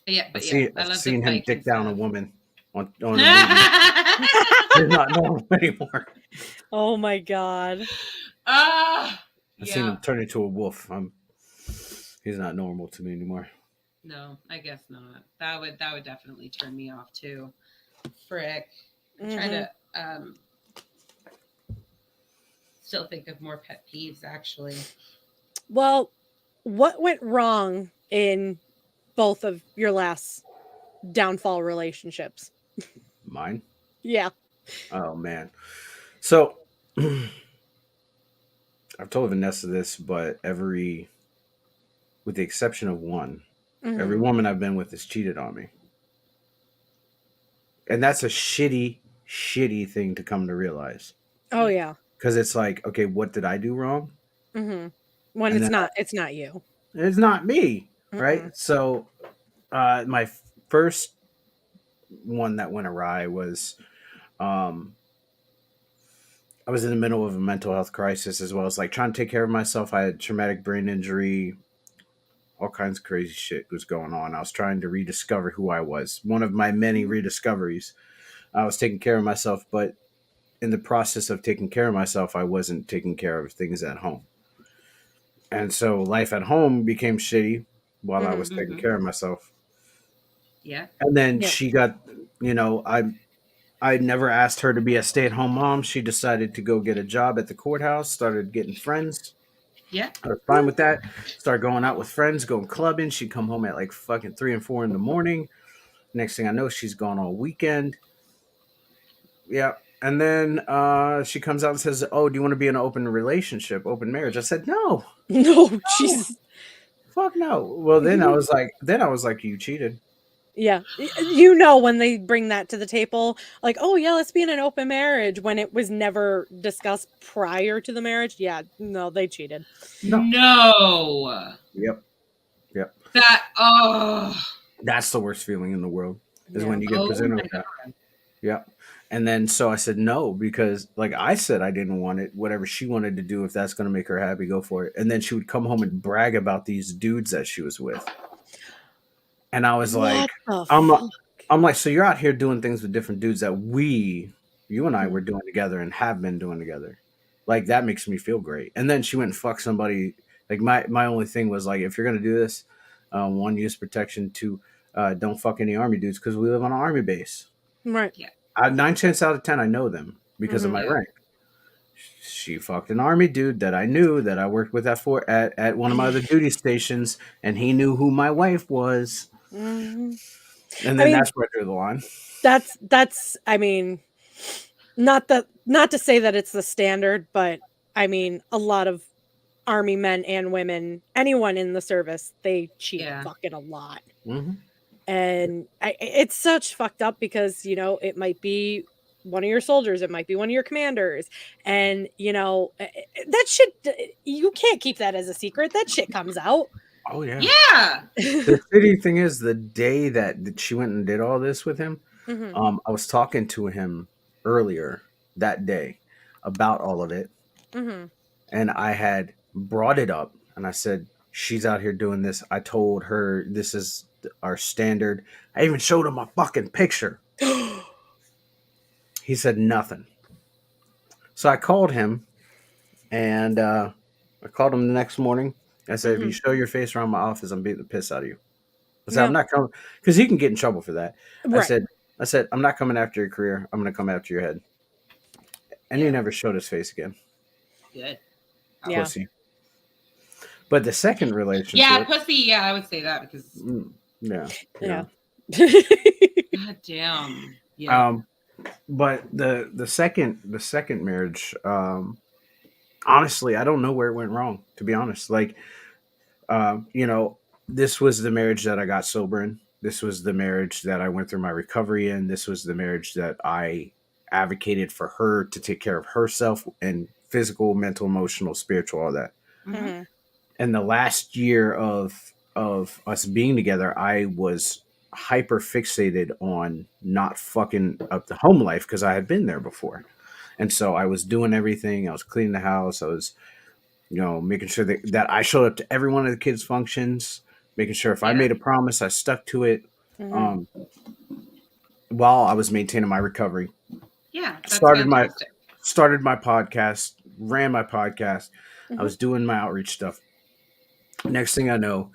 Yeah, I've but seen, I I've love seen the him Viking dick down a stuff. woman on a movie. He's not normal anymore. Oh my God. Ah, I've seen yeah. him turn into a wolf. He's not normal to me anymore. No, I guess not. That would definitely turn me off too. Frick. I'm trying Mhm. to still think of more pet peeves actually. Well, what went wrong in both of your last downfall relationships? Mine. Yeah. Oh man. So I've told Vanessa this, but with the exception of one, every Mhm. woman I've been with has cheated on me. And that's a shitty thing to come to realize. Oh, yeah. Because it's like, okay, what did I do wrong? Mhm. When And then it's not you. it's not me, right? Mm-mm. So my first one that went awry was um, I was in the middle of a mental health crisis as well as like trying to take care of myself. I had traumatic brain injury, all kinds of crazy shit was going on. I was trying to rediscover who I was. One of my many rediscoveries. I was taking care of myself, but in the process of taking care of myself, I wasn't taking care of things at home. And so life at home became shitty while I Mhm. was taking Mm-hmm. care of myself. Yeah. And then Yeah. she got, I never asked her to be a stay-at-home mom. She decided to go get a job at the courthouse, started getting friends. Yeah. I was fine with that. Started going out with friends, going clubbing. She'd come home at like fucking 3 and 4 in the morning. Next thing I know, she's gone all weekend. Yeah. And then she comes out and says, "Oh, do you want to be in an open relationship, open marriage?" I said, "No, No, no, Jesus. fuck no." Well, then I was like, "You cheated." Yeah. You know when they bring that to the table, like, "Oh, yeah, let's be in an open marriage," when it was never discussed prior to the marriage. Yeah, no, they cheated. No. No. Yep. Yep. That. Oh. That's the worst feeling in the world is Yeah. when you get Oh presented my with that. god. Yeah. And then so I said no because like I said I didn't want it. Whatever she wanted to do, if that's gonna make her happy, go for it. And then she would come home and brag about these dudes that she was with. And I was like, What the I'm fuck? I'm like, so you're out here doing things with different dudes that you and I were Mhm. doing together and have been doing together. Like that makes me feel great. And then she went and fucked somebody. Like my only thing was like, if you're gonna do this, one, use protection. Two, don't fuck any army dudes because we live on an army base. Right. Yeah. 9 chances out of 10, I know them because of Mhm. my Yeah. rank. She fucked an army dude that I knew that I worked with at one of my other duty stations, and he knew who my wife was. Mhm. And I then mean, that's where I drew the line. that's I mean, not to say that it's the standard, but I mean, a lot of army men and women, anyone in the service, they cheat Yeah. fucking a lot. Hmm. And it's such fucked up because, it might be one of your soldiers, it might be one of your commanders. And, that shit, you can't keep that as a secret. That shit comes out. Oh yeah. Yeah. The shitty thing is, the day that she went and did all this with him, Hmm. I was talking to him earlier that day about all of it, Hmm. and I had brought it up, and I said, "She's out here doing this." I told her this is our standard. I even showed him a fucking picture. He said nothing. So I called him, and I called him the next morning. I said, "If you Hmm. show your face around my office, I'm beating the piss out of you." I said, "I'm Yeah. not coming," because he can get in trouble for that. I Right. said, "I said I'm not coming after your career. I'm going to come after your head." And he Yeah. never showed his face again. Good. Oh. Yeah. Pussy. But the second Yeah, relationship, pussy. Yeah, I would say that because. yeah, Yeah. yeah. God damn. Yeah. Um, but the second marriage, honestly, I don't know where it went wrong. To be honest, like, you know, this was the marriage that I got sober in. This was the marriage that I went through my recovery in. This was the marriage that I advocated for her to take care of herself and physical, mental, emotional, spiritual, all that. Mm-hmm. Hmm. And the last year of us being together, I was hyper fixated on not fucking up the home life because I had been there before. And so I was doing everything. I was cleaning the house. I was, making sure that I showed up to every one of the kids' functions, making sure if I Yeah. made a promise, I stuck to it. Hmm. Um, while I was maintaining my recovery, Yeah. That's started my fantastic. started my podcast, ran my podcast. I Hmm. was doing my outreach stuff. Next thing I know,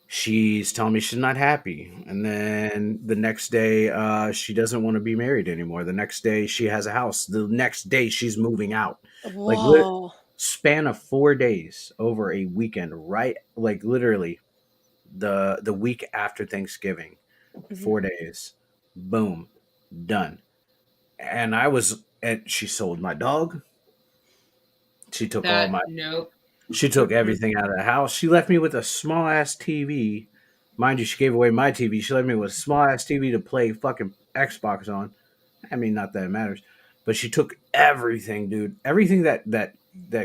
she's telling me she's not happy, and then the next day she doesn't want to be married anymore. The next day she has a house. The next day she's moving out. Like Whoa. span of 4 days over a weekend, right? Like literally the week after Thanksgiving, Mhm. 4 days, boom, done. And I was, and she sold my dog. She took all That my, nope. she took Mm-mm. everything out of the house. She left me with a small ass TV. Mind you, she gave away my TV. She left me with a small ass TV to play fucking Xbox on. I mean, not that it matters, but she took everything, dude. Everything that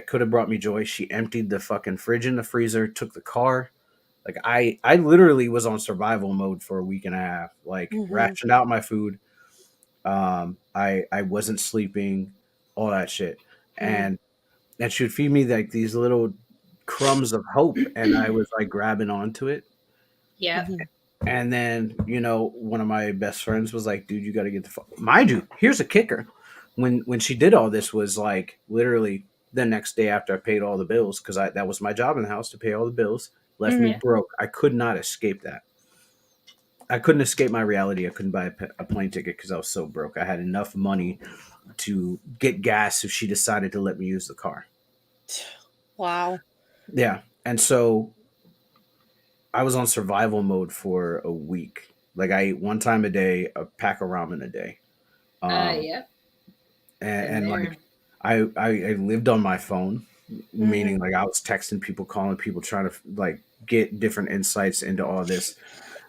could have brought me joy. She emptied the fucking fridge and the freezer. Took the car. Like I literally was on survival mode for a week and a half. Like Mhm. rationed out my food. I wasn't sleeping, all that shit, Mhm. and she would feed me like these little crumbs of hope, and I was like grabbing onto it. Yep. Mhm. And then, one of my best friends was like, "Dude, you got to get the fuck." Mind you, here's a kicker: when she did all this was like literally the next day after I paid all the bills because I that was my job in the house to pay all the bills. Left me Mhm. Yeah. broke. I could not escape that. I couldn't escape my reality. I couldn't buy a plane ticket because I was so broke. I had enough money to get gas if she decided to let me use the car. Wow. Yeah, and so I was on survival mode for a week. Like I ate one time a day, a pack of ramen a day. Um, Yep. Been and there. like I lived on my phone, Mhm. meaning like I was texting people, calling people, trying to like get different insights into all this.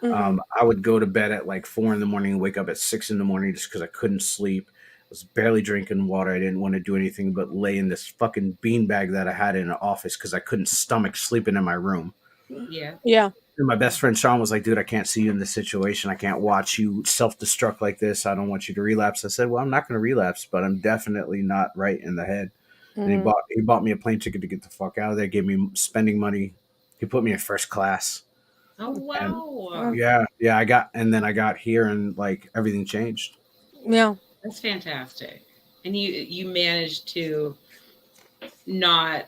Mhm. I would go to bed at like 4 in the morning and wake up at 6 in the morning just because I couldn't sleep. I was barely drinking water. I didn't want to do anything but lay in this fucking beanbag that I had in an office because I couldn't stomach sleeping in my room. Yeah. Yeah. And my best friend Sean was like, "Dude, I can't see you in this situation. I can't watch you self-destruct like this. I don't want you to relapse." I said, "Well, I'm not going to relapse, but I'm definitely not right in the head." And Mhm. he bought me a plane ticket to get the fuck out of there. Gave me spending money. He put me in first class. Oh And wow. Uh, yeah, and then I got here and like everything changed. yeah. That's fantastic. And you managed to not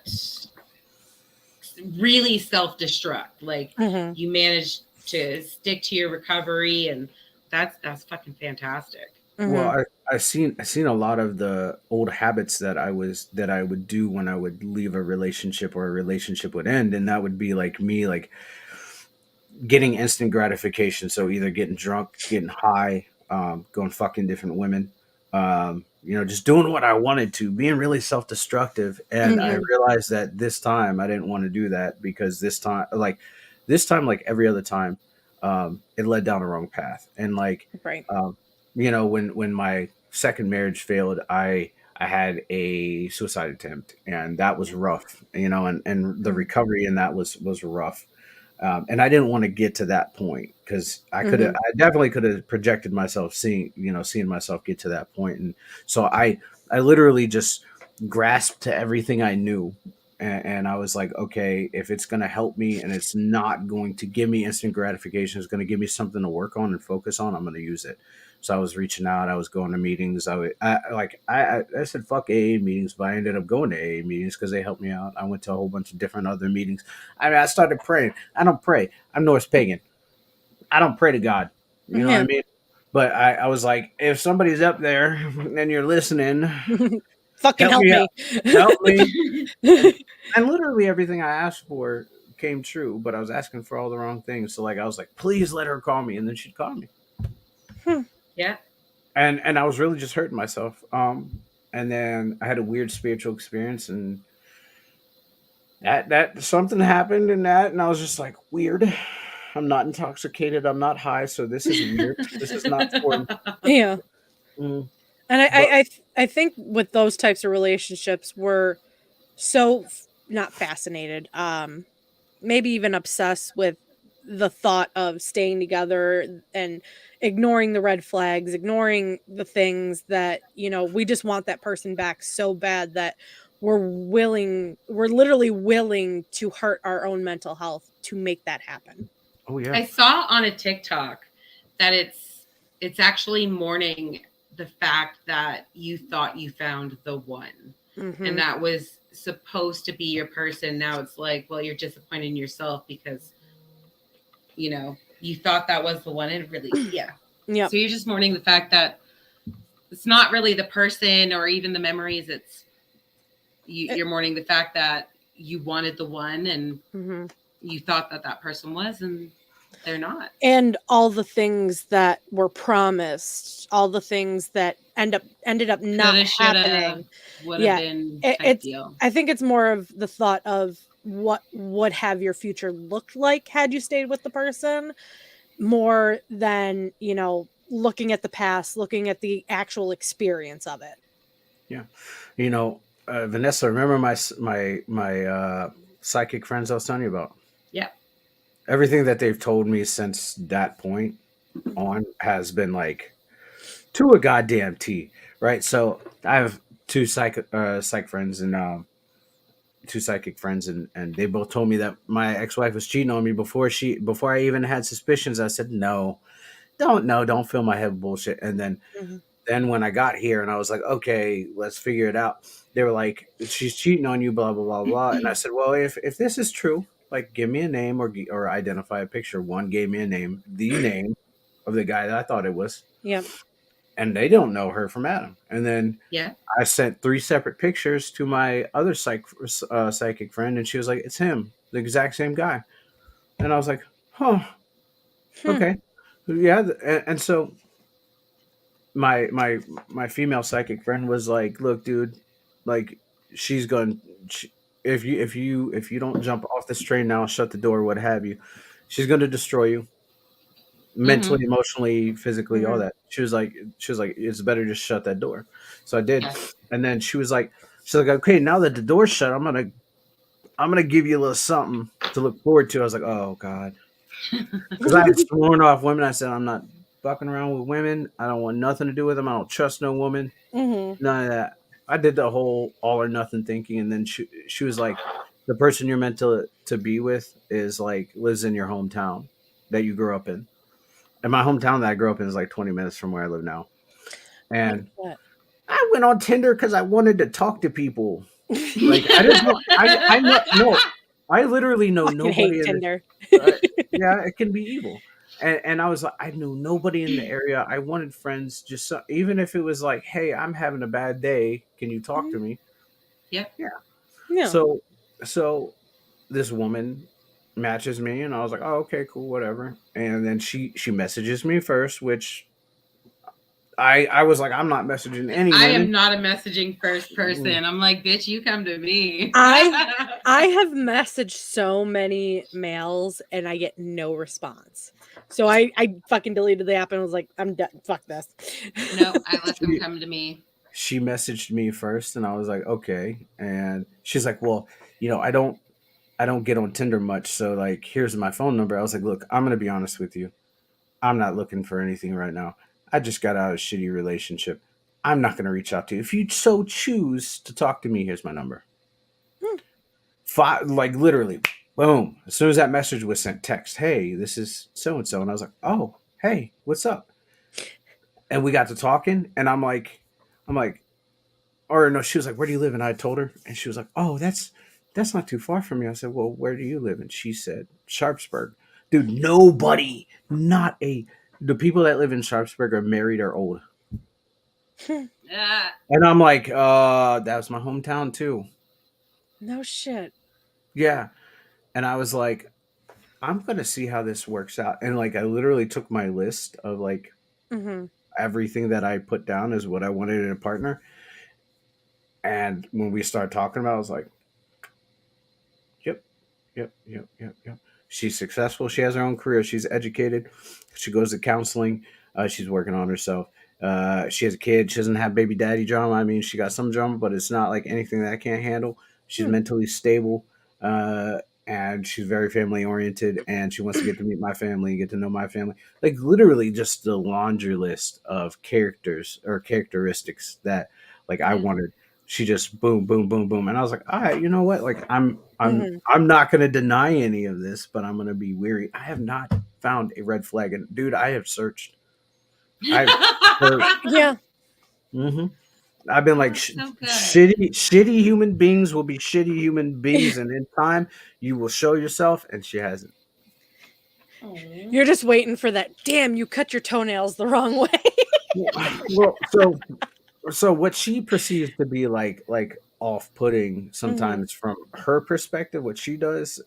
really self-destruct. Like Mhm. you managed to stick to your recovery, and that's fucking fantastic. Well, Mhm. I seen a lot of the old habits that I would do when I would leave a relationship or a relationship would end, and that would be like me like getting instant gratification. So either getting drunk, getting high, going fucking different women, just doing what I wanted to, being really self destructive. And I Mhm. realized that this time I didn't want to do that because this time, like every other time, it led down the wrong path. And like, Right. um, when my second marriage failed, I had a suicide attempt, and that was rough. And the Mhm. recovery in that was rough. And I didn't want to get to that point because Mhm. I definitely could have projected myself seeing myself get to that point. And so I literally just grasped to everything I knew. And I was like, okay, if it's going to help me and it's not going to give me instant gratification, it's going to give me something to work on and focus on, I'm going to use it. So I was reaching out, I was going to meetings. I said, fuck AA meetings, but I ended up going to AA meetings because they helped me out. I went to a whole bunch of different other meetings. I mean, I started praying. I don't pray. I'm Norse pagan. I don't pray to God. You know what I Yeah. mean? But I was like, if somebody's up there and you're listening, Fucking help help me out. me. Help me. And literally everything I asked for came true, but I was asking for all the wrong things. So like I was like, please let her call me, and then she'd call me. Hmm. Yeah. And I was really just hurting myself. And then I had a weird spiritual experience, and that something happened in that, and I was just like, weird. I'm not intoxicated. I'm not high, so this is weird. This is not for. Yeah. Mm, And but I think with those types of relationships, we're so not fascinated, maybe even obsessed with the thought of staying together and ignoring the red flags, ignoring the things that, we just want that person back so bad that we're literally willing to hurt our own mental health to make that happen. oh yeah, I saw on a TikTok that it's actually mourning the fact that you thought you found the one, and Mhm. that was supposed to be your person. Now it's like, well, you're disappointing yourself because you thought that was the one, and really, yeah. Yep. So you're just mourning the fact that it's not really the person or even the memories. It's you're mourning the fact that you wanted the one and Mm-hmm. you thought that that person was, and they're not. And all the things that were promised, all the things that ended up not Coulda, shoulda, happening. would have Yeah, been type it's. deal. I think it's more of the thought of what would have your future looked like had you stayed with the person, more than looking at the past, looking at the actual experience of it. Yeah. You know, Vanessa, remember my psychic friends I was telling you about? Yeah. Everything that they've told me since that point on has been like to a goddamn T, right? So I have two psych friends and two psychic friends, and they both told me that my ex-wife was cheating on me before I even had suspicions. I said no, don't fill my head with bullshit. And Hmm. then when I got here and I was like, okay, let's figure it out. They were like, she's cheating on you, blah blah blah blah. And I said, well, if this is true, like, give me a name or identify a picture. One gave me a name, the name of the guy that I thought it was, Yeah. and they don't know her from Adam. And then Yeah. I sent three separate pictures to my other psychic friend, and she was like, it's him, the exact same guy. And I was like, huh, Hmm. okay, yeah. And so my female psychic friend was like, look, dude, like, she's going she, if you don't jump off this train now, shut the door, what have you, she's going to destroy you Mm-hmm. mentally, emotionally, physically, all Hmm. that. She was like it's better just shut that door. So I did. Yeah. And then she's like, okay, now that the door's shut, I'm gonna give you a little something to look forward to. I was like, oh god, because I had sworn off women. I said, I'm not fucking around with women. I don't want nothing to do with them. I don't trust no woman. Hmm. None of that. I did the whole all or nothing thinking, and then she was like, the person you're meant to be with is like lives in your hometown that you grew up in. And my hometown that I grew up in is like 20 minutes from where I live now. Holy And shit. I went on Tinder because I wanted to talk to people. Like, I just know I know no, I literally know Fucking nobody hate in the Tinder. uh, yeah, it can be evil. And I was like, I knew nobody in the area. I wanted friends, just even if it was like, hey, I'm having a bad day. Can you talk to Mhm. me? Yeah. Yeah. Yeah. So this woman matches me, and I was like, oh, okay, cool, whatever. And then she messages me first, which I was like, I'm not messaging any I women. am not a messaging first Mm. person. I'm like, bitch, you come to me. I have messaged so many males and I get no response. So I fucking deleted the app and was like, I'm done. Fuck this. No, I let them She come to me. she messaged me first, and I was like, okay. And she's like, well, I don't get on Tinder much, so like, here's my phone number. I was like, look, I'm gonna be honest with you. I'm not looking for anything right now. I just got out of a shitty relationship. I'm not gonna reach out to you. If you so choose to talk to me, here's my number. Hmm. Like, literally, boom. As soon as that message was sent, text, hey, this is so and so, and I was like, oh, hey, what's up? And we got to talking, and I'm like, or no, she was like, where do you live? And I told her, and she was like, oh, that's not too far from me. I said, well, where do you live? And she said, Sharpsburg. Dude, nobody, not a the people that live in Sharpsburg are married or old. Ah, And I'm like, that was my hometown too. No shit. Yeah. And I was like, I'm gonna see how this works out. And like, I literally took my list of like Hmm. everything that I put down as what I wanted in a partner. And when we started talking about it, I was like, yep, yep. She's successful. She has her own career. She's educated. She goes to counseling. She's working on herself. She has a kid. She doesn't have baby daddy drama. I mean, she got some drama, but it's not like anything that I can't handle. She's Hmm. mentally stable. And she's very family oriented, and she wants to get to meet my family, get to know my family. Like, literally just the laundry list of characters or characteristics that like I yeah. wanted. She just boom, boom, boom, boom. And I was like, all right, you know what? Like, I'm I'm Hmm. I'm not gonna deny any of this, but I'm gonna be weary. I have not found a red flag. And dude, I have searched. I've searched. Yeah. hmm I've been like, That's so good. shitty human beings will be shitty human beings, and in time you will show yourself. And she hasn't. Oh. You're just waiting for that. Damn, you cut your toenails the wrong way. Well, so what she perceives to be like off-putting sometimes from her perspective. What she does,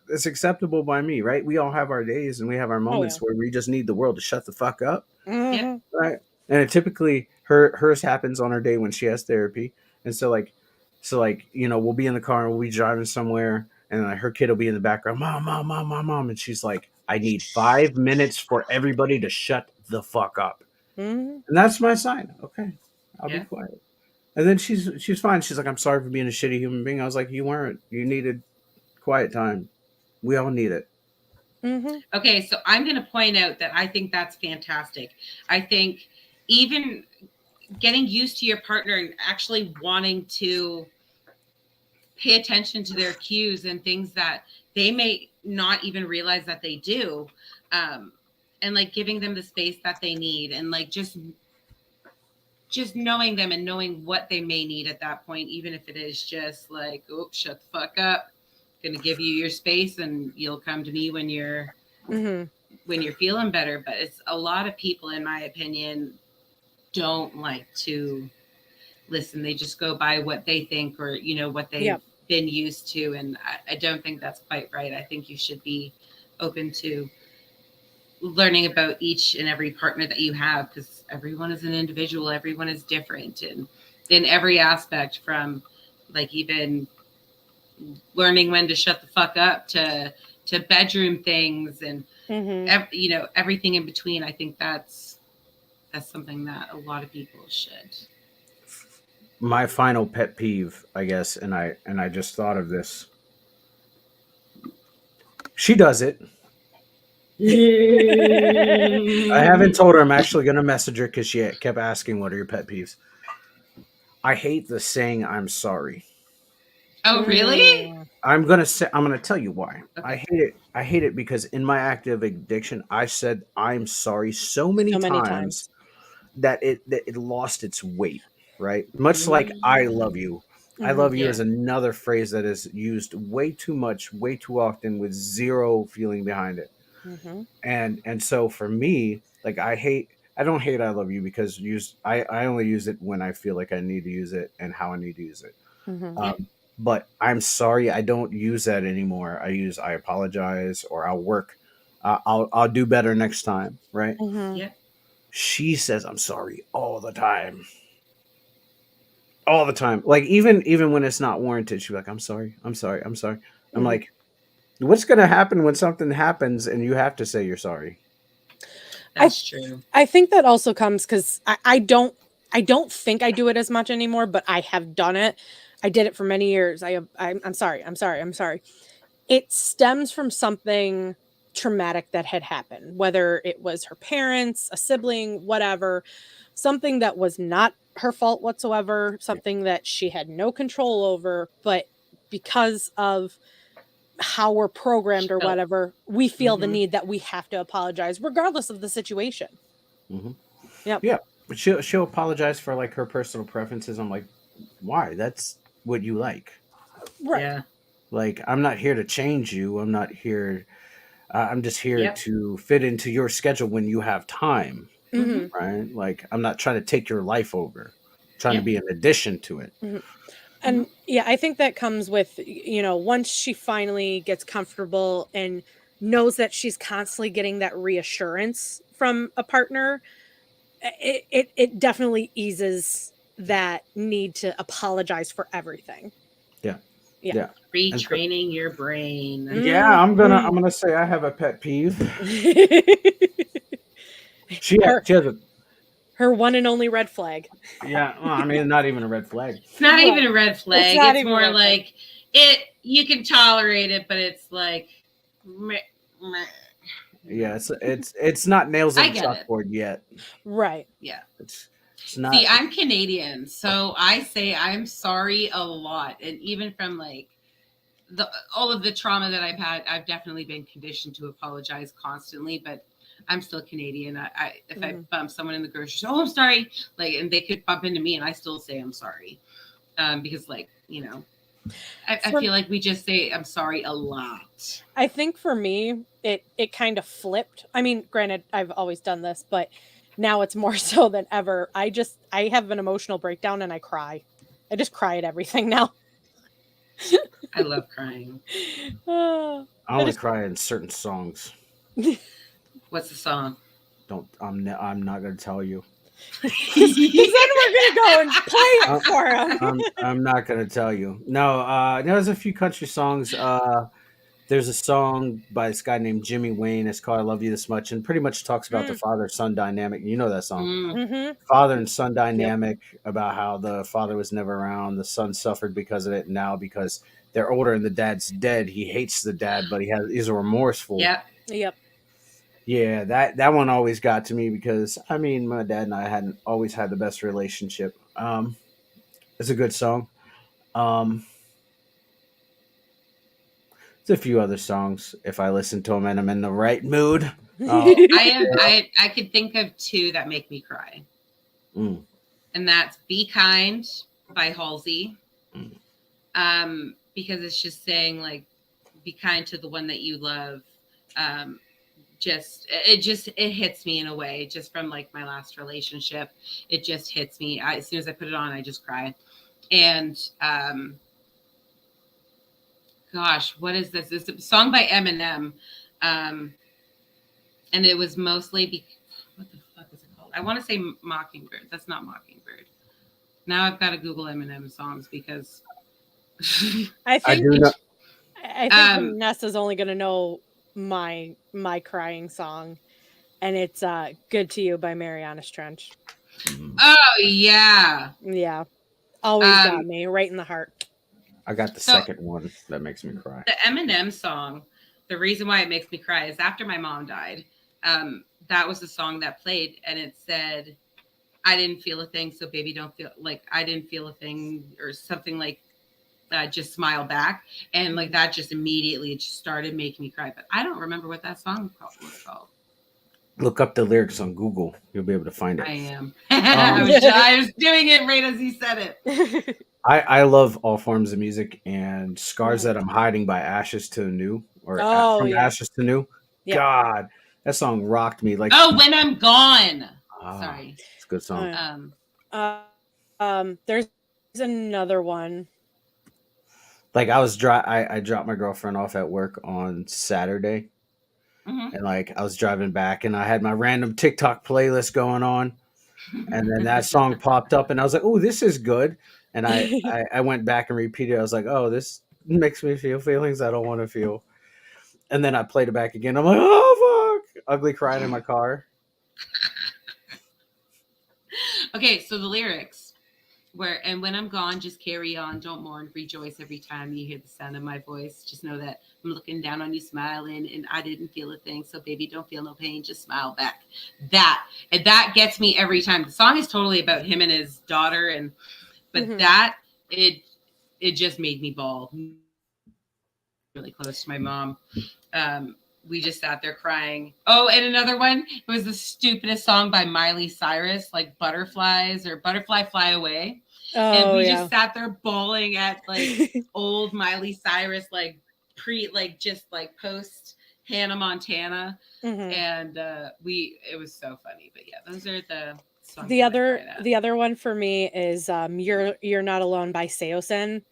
it's acceptable by me, right? We all have our days and we have our Oh yeah. moments where we just need the world to shut the fuck up, Yep. Mhm. right? And it typically hers happens on her day when she has therapy, and so like we'll be in the car and we'll be driving somewhere, and like her kid will be in the background, mom, mom, mom, mom, mom, and she's like, I need 5 minutes for everybody to shut the fuck up, Mhm. and that's my sign. Okay, I'll be Yeah. quiet. And then she's fine. She's like, I'm sorry for being a shitty human being. I was like, you weren't. You needed quiet time. We all need it. Mhm. Okay, so I'm going to point out that I think that's fantastic. I think even getting used to your partner and actually wanting to pay attention to their cues and things that they may not even realize that they do, and like giving them the space that they need, and like just knowing them and knowing what they may need at that point, even if it is just like, oh, shut the fuck up, gonna give you your space and you'll come to me when you're Mhm. feeling better. But it's a lot of people, in my opinion, don't like to listen. They just go by what they think, or what they've Yep. been used to, and I don't think that's quite right. I think you should be open to learning about each and every partner that you have, because everyone is an individual, everyone is different, and in every aspect, from like even learning when to shut the fuck up to bedroom things, and Mhm. everything in between. I think that's something that a lot of people should. My final pet peeve, I guess, and I just thought of this. She does it. I haven't told her. I'm actually gonna message her because she kept asking, "What are your pet peeves?" I hate the saying "I'm sorry." Oh, really? Mm. I'm gonna tell you why. I Okay. hate it. I hate it because in my active addiction, I said I'm sorry so many So many times times. that it lost its weight. Right, much like I love you. I Mhm. love you Yeah. is another phrase that is used way too much, way too often, with zero feeling behind it. Mhm. And so for me, like I don't hate I love you because I only use it when I feel like I need to use it and how I need to use it. Mhm. Yeah. But I'm sorry, I don't use that anymore. I use I apologize, or I'll work. I'll do better next time, right? Mhm. Yeah. She says I'm sorry all the time, all the time. Like even when it's not warranted, she's like, I'm sorry, I'm sorry, I'm sorry. I'm Mhm. like, what's gonna happen when something happens and you have to say you're sorry? I That's true. I think that also comes because I don't think I do it as much anymore, but I have done it. I did it for many years. I'm sorry. I'm sorry. I'm sorry. It stems from something traumatic that had happened, whether it was her parents, a sibling, whatever, something that was not her fault whatsoever, something that she had no control over, but because of how we're programmed or Felt. whatever, we feel the Mm-hmm. need that we have to apologize regardless of the situation. Hmm. Yep. Yeah, but she'll apologize for like her personal preferences. I'm like, why? That's what you like. Right. Yeah. Like, I'm not here to change you. I'm not here. I'm just here Yep. to fit into your schedule when you have time, Mm-hmm. Mhm. right? Like, I'm not trying to take your life over. I'm trying to Yep. be an addition to it. Mhm. Mm-hmm. And yeah, I think that comes with, once she finally gets comfortable and knows that she's constantly getting that reassurance from a partner, it definitely eases that need to apologize for everything. Yeah, Yeah. yeah. And so, Retraining your brain. yeah, I'm Mhm. gonna say I have a pet peeve. She her she has a her one and only red flag. yeah. Well, I mean, not even a red flag. It's not Right. even a red It's flag. not It's even a more red flag. like you can tolerate it, but it's like meh, meh, Yeah, it's not nails on I a get it. chalkboard yet. Right. Yeah. It's it's See, not. I'm Canadian, so I say I'm sorry a lot. And even from like the all of the trauma that I've had, I've definitely been conditioned to apologize constantly, but I'm still Canadian. I if I Mhm. bump someone in the grocery store, oh, I'm sorry, like, and they could bump into me, and I still say I'm sorry, because like I For feel like we just say I'm sorry a lot. I think for me, it kind of flipped. I mean, granted, I've always done this, but now it's more so than ever. I have an emotional breakdown and I cry. I just cry at everything now. I love crying. Oh, I only cry in certain songs. What's the song? Don't. I'm not gonna tell you. because then we're gonna go and play it for him. I'm not gonna tell you. No. There's a few country songs. There's a song by this guy named Jimmy Wayne. It's called "I Love You This Much," and pretty much talks about the father-son dynamic. You know that song, Mm-hmm. father and son dynamic, about how the father was never around, the son suffered because of it. Now because they're older and the dad's dead, he hates the dad, but he's remorseful. Yep. Yeah, that one always got to me because I mean my dad and I hadn't always had the best relationship. It's a good song. Um, there's a few other songs if I listen to them and I'm in the right mood. I could think of two that make me cry. Mm. And that's Be Kind by Halsey. Mm. Because it's just saying like be kind to the one that you love. It hits me in a way just from like my last relationship. It just hits me. As soon as I put it on, I just cry. And gosh, what is this? It's a song by Eminem. And it was mostly what the fuck is it called? I want to say Mockingbird. That's not Mockingbird. Now I've got to Google Eminem songs because I think do know. I think Vanessa's only gonna know my crying song, and it's "Good to You" by Marianas Trench. Oh yeah, always got me right in the heart. I got the second one that makes me cry. The Eminem song. The reason why it makes me cry is after my mom died. That was the song that played, and it said, "I didn't feel a thing, so baby, don't feel like I didn't feel a thing," or something like. Just smile back, and like that just immediately it just started making me cry. But I don't remember what that song was called. Look up the lyrics on Google. You'll be able to find it. I am. I was doing it right as he said it. I love all forms of music, and "Scars That I'm Hiding" by Ashes to New, or From Ashes to New. Yep. God, that song rocked me. Like, When I'm Gone. Sorry, it's a good song. There's another one. Like I dropped my girlfriend off at work on Saturday, and like I was driving back, and I had my random TikTok playlist going on, and then that song popped up, and I was like, "Oh, this is good." And I went back and repeated it. I was like, "Oh, this makes me feel feelings I don't want to feel." And then I played it back again. I'm like, "Oh fuck!" Ugly crying in my car. Okay, so the lyrics. And when I'm gone, just carry on. Don't mourn. Rejoice every time you hear the sound of my voice. Just know that I'm looking down on you, smiling, and I didn't feel a thing. So, baby, don't feel no pain. Just smile back. That gets me every time. The song is totally about him and his daughter, but it just made me bawl. Really close to my mom. We just sat there crying. Oh, and another one. It was the stupidest song by Miley Cyrus, like Butterflies or Butterfly Fly Away. And we just sat there bawling at like old Miley Cyrus, like post Hannah Montana. And it was so funny. But yeah, those are the songs. The other one for me is You're Not Alone by Seosin.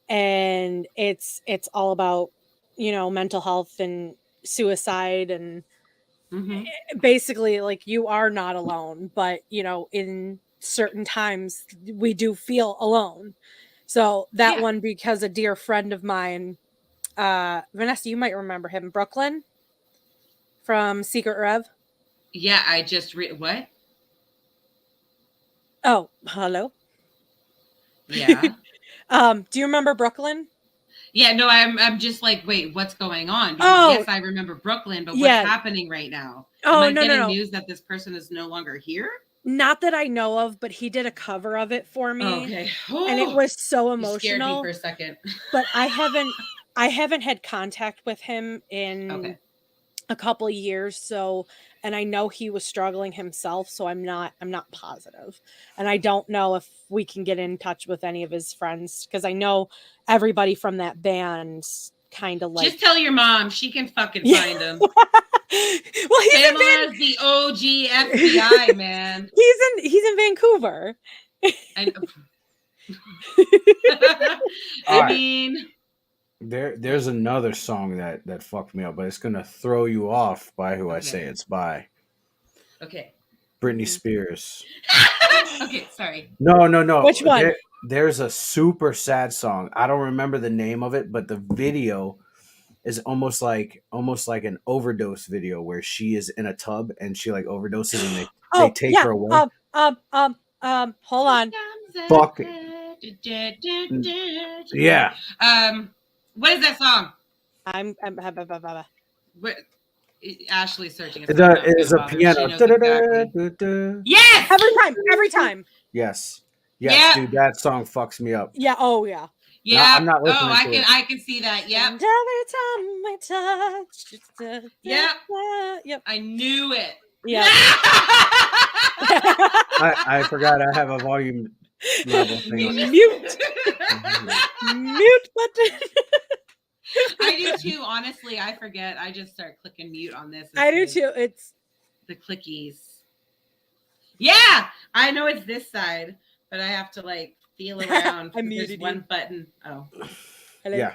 And it's all about, mental health and suicide, and basically like you are not alone, but in certain times we do feel alone. So that one, because a dear friend of mine, Vanessa, you might remember him, Brooklyn from Secret Rev. Yeah, I just what? Oh, hello. Yeah. Do you remember Brooklyn? Yeah, no, I'm just like, wait, what's going on? Because yes, I remember Brooklyn, but what's happening right now? Am I getting news that this person is no longer here? Not that I know of, but he did a cover of it for me. Okay. And it was so emotional. You scared me for a second. But I haven't had contact with him in a couple of years, so, and I know he was struggling himself, so I'm not positive. And I don't know if we can get in touch with any of his friends, because I know everybody from that band kind of like. Just tell your mom, she can fucking find him. Well, Pamela's the OG FBI, man. He's in Vancouver. All I right. mean, There's another song that fucked me up, but it's gonna throw you off by who I say okay, it's by. okay, Britney Mhm. Spears. okay. Sorry. No. Which one? There's a super sad song. I don't remember the name of it, but the video is almost like an overdose video where she is in a tub and she like overdoses and they Oh take yeah. her away. Hold on. Fuck it. Yeah. What is that song? I'm What, Ashley's searching. It's not. I'm not It gonna is a bother. She piano. knows exactly. Yes. every time. Yes. Yes, Yep. dude, that song fucks me up. Yeah. Oh yeah. No, Yep. I'm not Oh, listening to it. I can see that. Yep. And every time we touch. Yep. Yep. I knew it. Yeah. I forgot I have a volume level thing on. Mute. Mute button. I do too. Honestly, I forget. I just start clicking mute on this. I do It's too. It's the clickies. Yeah, I know it's this side, but I have to like feel around. I 'cause muted there's you. one button. Oh, hello. Yeah.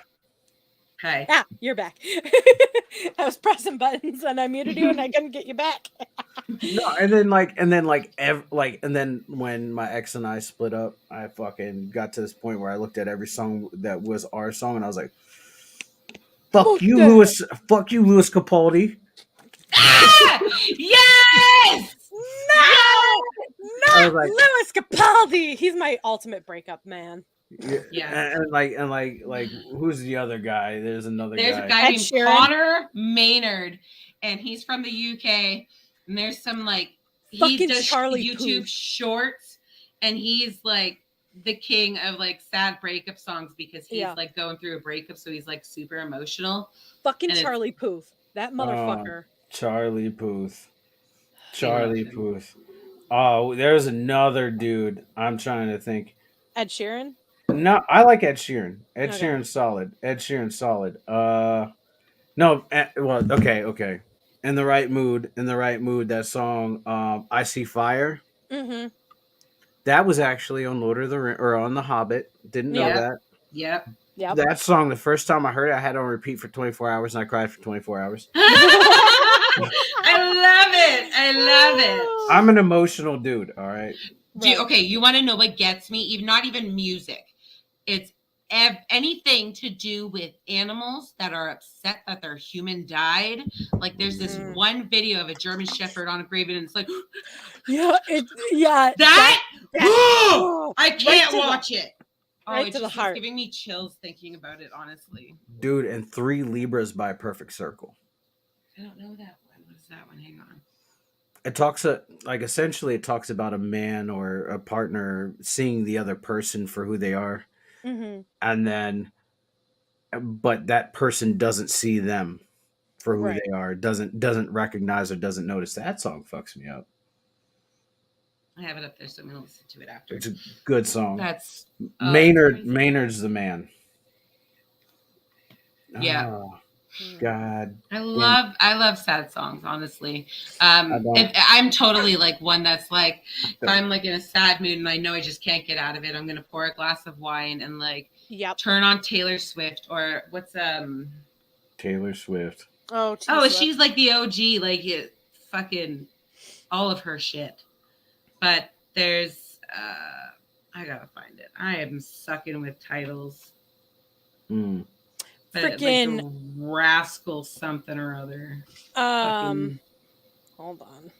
hi. Ah, you're back. I was pressing buttons and I muted you and I couldn't get you back. No, and then when my ex and I split up, I fucking got to this point where I looked at every song that was our song and I was like, Fuck you, that. Louis. Fuck you, Louis Capaldi. Ah! Yes! No, I not was like, Louis Capaldi. He's my ultimate breakup man. Yeah. and like who's the other guy? There's another There's guy. a guy Ed named Sheeran. Connor Maynard, and he's from the UK. And there's some like he Fucking does Charlie YouTube Puth. shorts, and he's like the king of like sad breakup songs because he's Yeah. like going through a breakup, so he's like super emotional. Fucking And it's- Charlie Puth. That motherfucker. Charlie Puth. I Charlie love him. Puth. Oh, there's another dude. I'm trying to think. Ed Sheeran. No, I like Ed Sheeran. Ed Okay. Sheeran's solid. Ed Sheeran's solid. No, well, okay. In the right mood. That song, "I See Fire." Mm-hmm. That was actually on Lord of the Ring or on The Hobbit. Didn't know Yep. that. Yep. Yep. That song, the first time I heard it, I had it on repeat for 24 hours, and I cried for 24 hours. I love it. I love it. I'm an emotional dude. All right. Okay, you want to know what gets me? Even not even music. It's anything to do with animals that are upset that their human died. Like there's this one video of a German Shepherd on a grave, and it's like, Yeah. that Oh, I can't to the- watch it. right It's to the just heart. giving me chills thinking about it. Honestly, Dude, and 3 Libras by Perfect Circle. I don't know that one. What is that one? Hang on. It talks essentially it talks about a man or a partner seeing the other person for who they are, Mm-hmm. and then but that person doesn't see them for who Right. they are, doesn't recognize or doesn't notice. That song fucks me up. I have it up there, so I'm gonna listen to it after. It's a good song. That's Maynard's the man. Yeah. Oh, God. I love sad songs, honestly. don't. I'm totally like one that's like, if I'm like in a sad mood and I know I just can't get out of it, I'm gonna pour a glass of wine and like Yep. turn on Taylor Swift or what's Taylor Swift. Oh. she's like the OG, like it, fucking all of her shit. But there's I gotta find it. I am sucking with titles. Mm. But Frickin' like Rascal something or other. Fucking Hold on.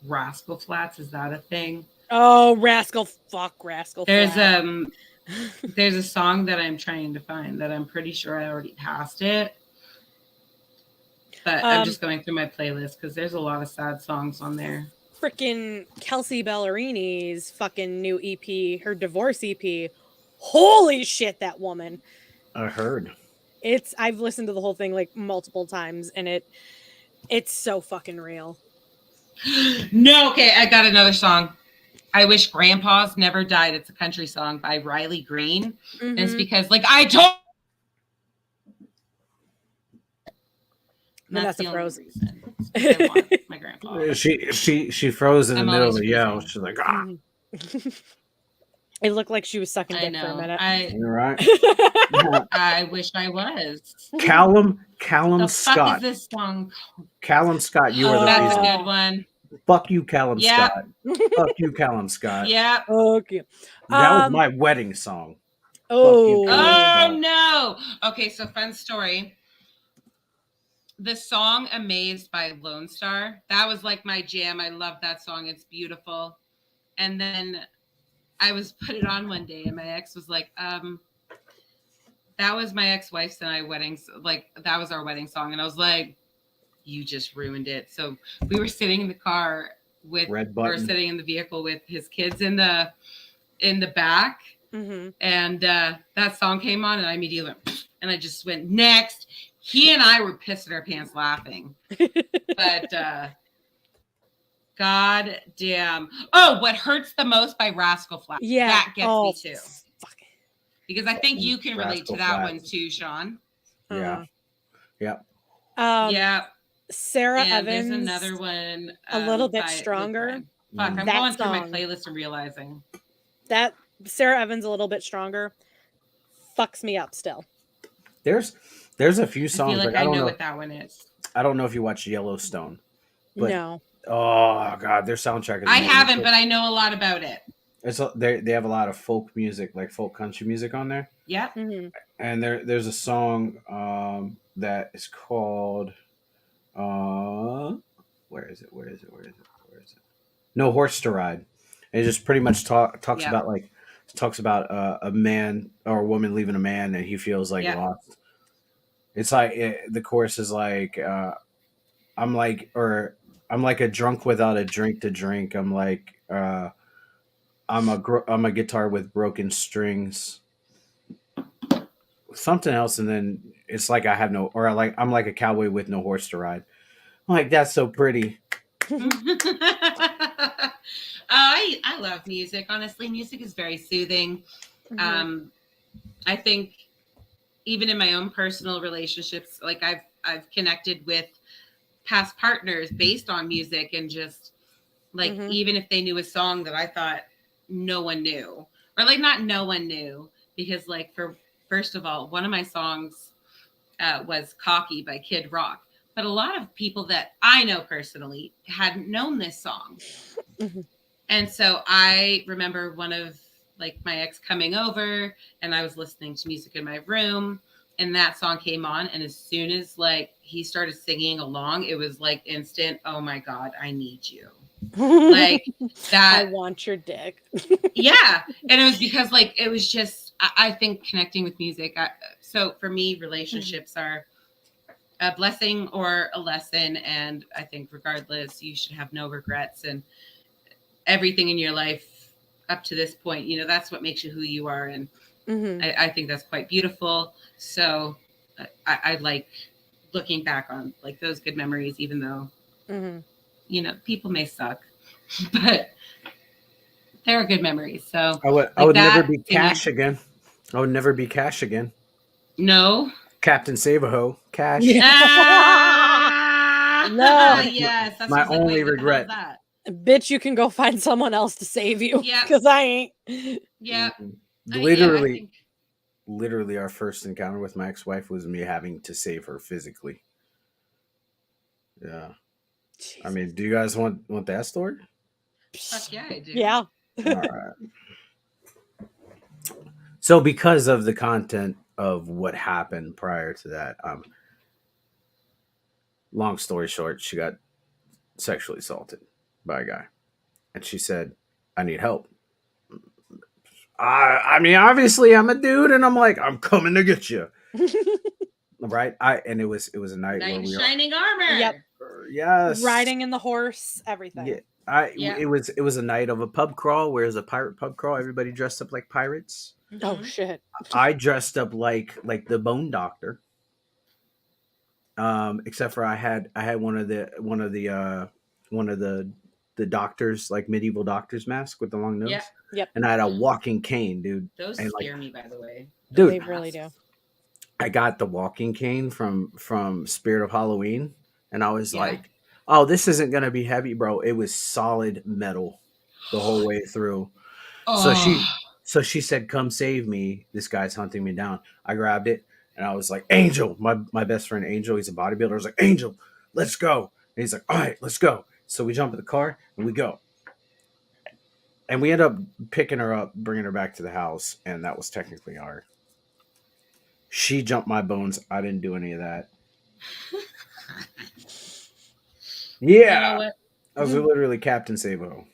Rascal Flats, is that a thing? Oh, Rascal. Fuck Rascal. There's Flatts. there's a song that I'm trying to find that I'm pretty sure I already passed it. But I'm just going through my playlist because there's a lot of sad songs on there. Frickin' Kelsey Ballerini's fucking new EP, her divorce EP. Holy shit, that woman. I heard. I've listened to the whole thing like multiple times and it's so fucking real. No, okay, I got another song. I Wish Grandpa's Never Died. It's a country song by Riley Green. And it's because like I told Vanessa the only froze. reason. I want my grandpa. She froze in the I'm middle of always the yell. freezing. She's like, ah. It looked like she was sucking I dick for a know. minute. All right. I wish I was. Callum The fuck is Scott. this song? Callum Scott, you are the That's a reason. good one. Fuck you, Callum Yep. Scott. Fuck you, Callum Scott. Yep. Okay. That was my wedding song. Oh. Oh no. Okay, so fun story. The song Amazed by Lone Star, that was like my jam. I love that song. It's beautiful. And then I was put it on one day and my ex was like, that was my ex-wife's and I weddings. Like that was our wedding song. And I was like, you just ruined it. So we were sitting in the car with, or sitting in the vehicle with his kids in the back. Mm-hmm. And that song came on and I immediately went, and I just went next. He and I were pissing our pants laughing. But God damn. Oh, What Hurts the Most by Rascal Flatts. Yeah. That gets me too. Fuck. Because I think you can relate to that one too, Sean. Yeah. Yep. Yeah. Sarah And Evans. There's another one. A little bit stronger. Fuck, I'm that going through my song. playlist and realizing. That Sarah Evans a little bit stronger fucks me up still. There's a few songs. I feel like I I don't know know what that one is. I don't know if you watch Yellowstone. But, no. Oh god, their soundtrack is I haven't, but I know a lot about it. They have a lot of folk music, like folk country music on there. Yeah. Mm-hmm. And there's a song that is called where is it? No Horse to Ride. And it just pretty much talks about a man or a woman leaving a man and he feels like lost. It's like the chorus is like I'm like a drunk without a drink to drink. I'm like I'm a guitar with broken strings. Something else, and then it's like I have no, or I'm like a cowboy with no horse to ride. I'm like, that's so pretty. I love music. Honestly, music is very soothing. Mm-hmm. I think even in my own personal relationships, like I've connected with past partners based on music, and just like even if they knew a song that I thought no one knew, or like not no one knew, because like first of all, one of my songs was Cocky by Kid Rock. But a lot of people that I know personally hadn't known this song. Mm-hmm. And so I remember one of like my ex coming over and I was listening to music in my room and that song came on. And as soon as like he started singing along, it was like instant, oh my God, I need you. Like that. I want your dick. Yeah. And it was because like, it was just, I think connecting with music. So for me, relationships are a blessing or a lesson. And I think regardless, you should have no regrets, and everything in your life up to this point, you know, that's what makes you who you are. And I think that's quite beautiful. So I like looking back on like those good memories, even though, you know, people may suck, but they're good memories. So I would never be Cash again. I would never be Cash again. No. Captain Save-A-Ho. Cash. Yeah. No. Yes. That's my like, only regret. Bitch, you can go find someone else to save you. Yeah. Because I ain't. Yeah. Literally, our first encounter with my ex-wife was me having to save her physically. Yeah. Jesus. I mean, do you guys want that story? Fuck yeah, I do. Yeah. All right. So because of the content of what happened prior to that, long story short, she got sexually assaulted by a guy. And she said, I need help. I mean, obviously I'm a dude and I'm like, I'm coming to get you. Right? And it was a night where we shining armor. Yep. Yes. Riding in the horse, everything. Yeah. It was a night of a pub crawl, where it was a pirate pub crawl. Everybody dressed up like pirates. Oh shit. I dressed up like the Bone Doctor. Except for I had one of the doctors, like medieval doctor's mask with the long nose. Yep. And I had a walking cane, dude. Those scare me, by the way. Dude, they really do. I got the walking cane from Spirit of Halloween, and I was like, "Oh, this isn't gonna be heavy, bro." It was solid metal the whole way through. So So she said, "Come save me. This guy's hunting me down." I grabbed it and I was like, "Angel, my best friend Angel, he's a bodybuilder." I was like, "Angel, let's go." And he's like, "All right, let's go." So we jump in the car and we go. And we end up picking her up, bringing her back to the house, and that was technically our. She jumped my bones. I didn't do any of that. You know Yeah, what? I was literally Captain Sabo.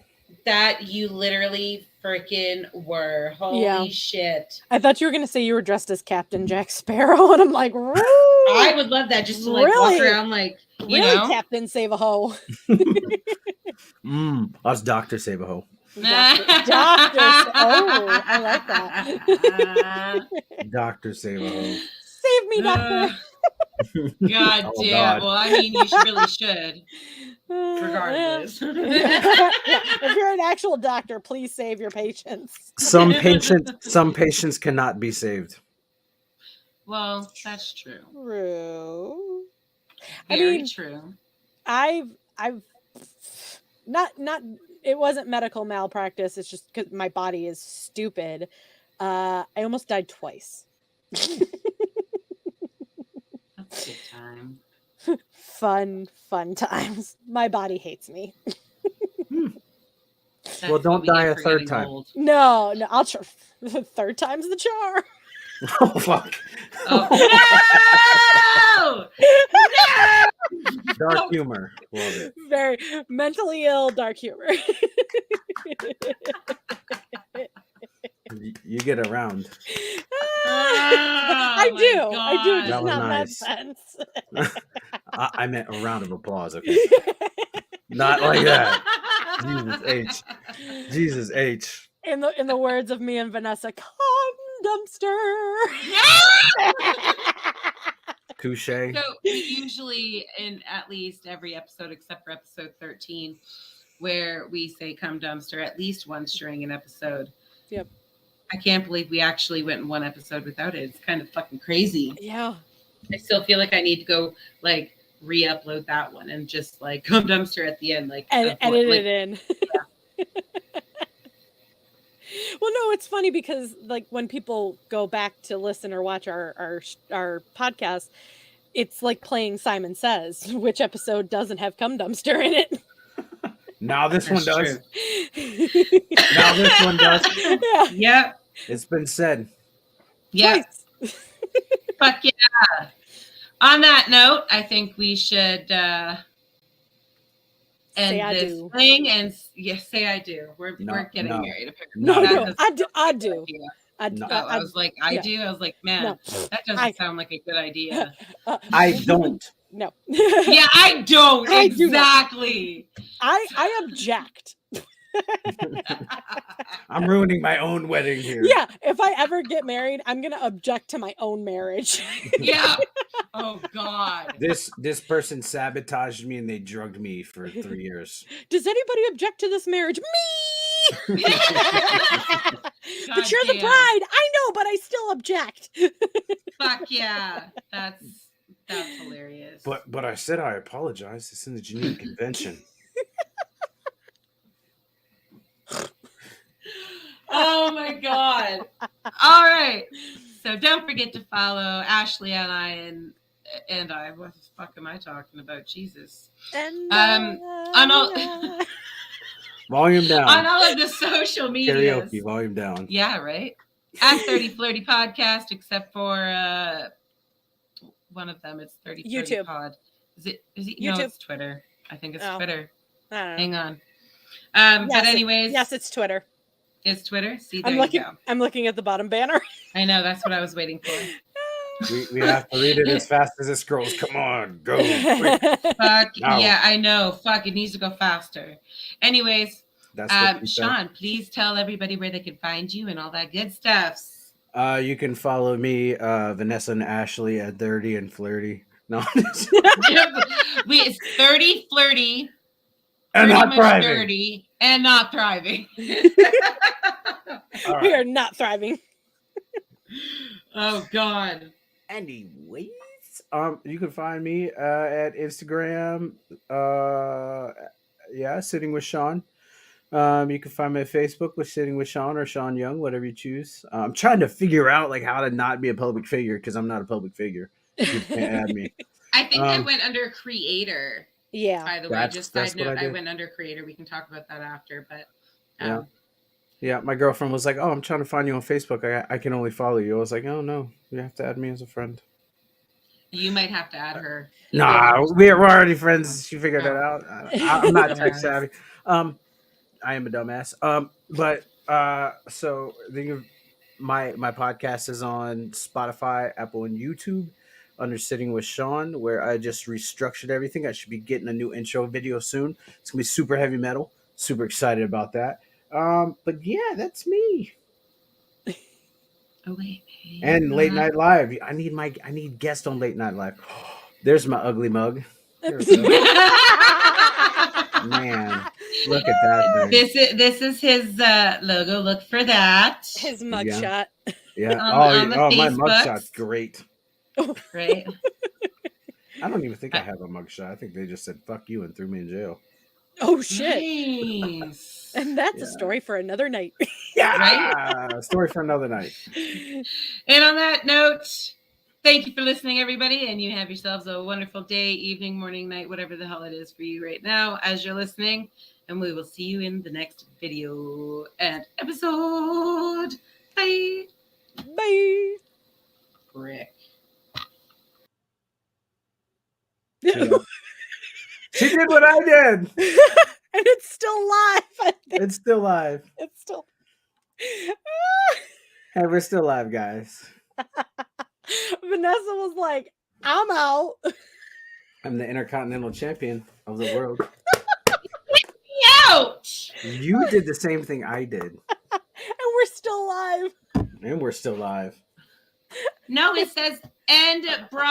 That you literally freaking were. Holy Yeah. shit. I thought you were gonna say you were dressed as Captain Jack Sparrow, and I'm like, really? I would love that just to like Really? walk around like, you Really, know. Captain Save a Ho. I was Doctor Sabaho. Doctor. Oh, I like that. Doctor Sabaho. Save me, doctor. God Oh, damn. God. Well, I mean, you really should. Regardless. If you're an actual doctor, please save your patients. Some patients cannot be saved. Well, that's true. True. Very I mean, true. I've not it wasn't medical malpractice. It's just because my body is stupid. I almost died twice. That's a good time. Fun times. My body hates me. That's Well, don't what we get die a for third getting time. old. No, I'll try. Third time's the charm. Oh, fuck. Oh. No! Dark humor. Love it. Very mentally ill, dark humor. You get around. I my do. God. I do. That Just was not nice. in that sense. I meant a round of applause, okay? Not like that. Jesus H. In the words of me and Vanessa, come dumpster. Touche. So we usually, in at least every episode except for episode 13, where we say "come dumpster" at least once during an episode. Yep. I can't believe we actually went one episode without it. It's kind of fucking crazy. Yeah. I still feel like I need to go like re-upload that one and just like "come dumpster" at the end, like And edit it in. Well, no, it's funny because like when people go back to listen or watch our podcast, it's like playing Simon Says, which episode doesn't have cum dumpster in it. Now this one That's does. true. Now this one does. Yeah. Yep. It's been said. Yep. Twice. Fuck yeah. On that note, I think we should Say end I this do. thing and yes, say I do. We're getting no. married apparently. No, Not no, yet. I do. I do. No. I was like, I yeah. do. I was like, man, No. that doesn't sound like a good idea. I don't. No. Yeah, I don't. I do not. Exactly. I object. I'm ruining my own wedding here. Yeah, if I ever get married, I'm gonna object to my own marriage. Yeah. Oh God. This person sabotaged me and they drugged me for 3 years. Does anybody object to this marriage? Me. But you're the Goddamn. bride. I know, but I still object. Fuck yeah. That's hilarious. But I said I apologize. It's in the Geneva Convention. Oh my God. All right. So don't forget to follow Ashley and I. What the fuck am I talking about? Jesus. And on all Volume down. on all of the social medias. Karaoke, volume down. Yeah, right. At 30 Flirty Podcast, except for one of them. It's 30 Flirty YouTube. Pod. Is it no, YouTube. it's Twitter. I think it's Oh. Twitter. I don't know. Hang on. Yes, But anyways, yes, it's Twitter. it's Twitter. See, there I'm you looking. go. I'm looking at the bottom banner. I know, that's what I was waiting for. We have to read it as fast as it scrolls. Come on, go. Quick. Fuck No. yeah, I know. Fuck, it needs to go faster. Anyways, That's what we said. Sean, please tell everybody where they can find you and all that good stuff. You can follow me, Vanessa and Ashley at 30 and Flirty. No, It's 30 Flirty, and pretty not much thriving. dirty, and not thriving. All We right. are not thriving. Oh God. Anyways, you can find me at Instagram. Sitting with Sean. You can find me at Facebook with Sitting with Sean or Sean Young, whatever you choose. I'm trying to figure out like how to not be a public figure because I'm not a public figure. People can't add me. I think I Um, went under creator. Yeah. By the way, just side that's what note, I I did. went under creator. We can talk about that after, but Yeah. um, Yeah, my girlfriend was like, "Oh, I'm trying to find you on Facebook. I can only follow you." I was like, "Oh no, you have to add me as a friend." you might have to add her. Nah, we're already friends. She figured that Oh. out. I'm not tech Dumbass. savvy. I am a dumbass. But so my podcast is on Spotify, Apple, and YouTube under Sitting with Sean, where I just restructured everything. I should be getting a new intro video soon. It's gonna be super heavy metal. Super excited about that. But yeah, that's me. Oh wait, hey, And late night live. I need guests on late night live. There's my ugly mug. There we go. Man, look at that thing. This is his logo. Look for that. His Yeah. mugshot. Yeah. On the my Facebooks. mugshot's great. Right. I don't even think I have a mugshot. I think they just said "fuck you" and threw me in jail. Oh shit. Nice. And that's a Yeah. story for another night. Yeah. Story for another night. And on that note, thank you for listening, everybody, and you have yourselves a wonderful day, evening, morning, night, whatever the hell it is for you right now as you're listening. And we will see you in the next video and episode. Bye. Bye. Frick. She did what I did. And it's still live. I think It's still live. it's still. Hey, we're still live, guys. Vanessa was like, I'm out. I'm the Intercontinental Champion of the world. Ouch! You did the same thing I did. And we're still live. And we're still live. No, it says end broad.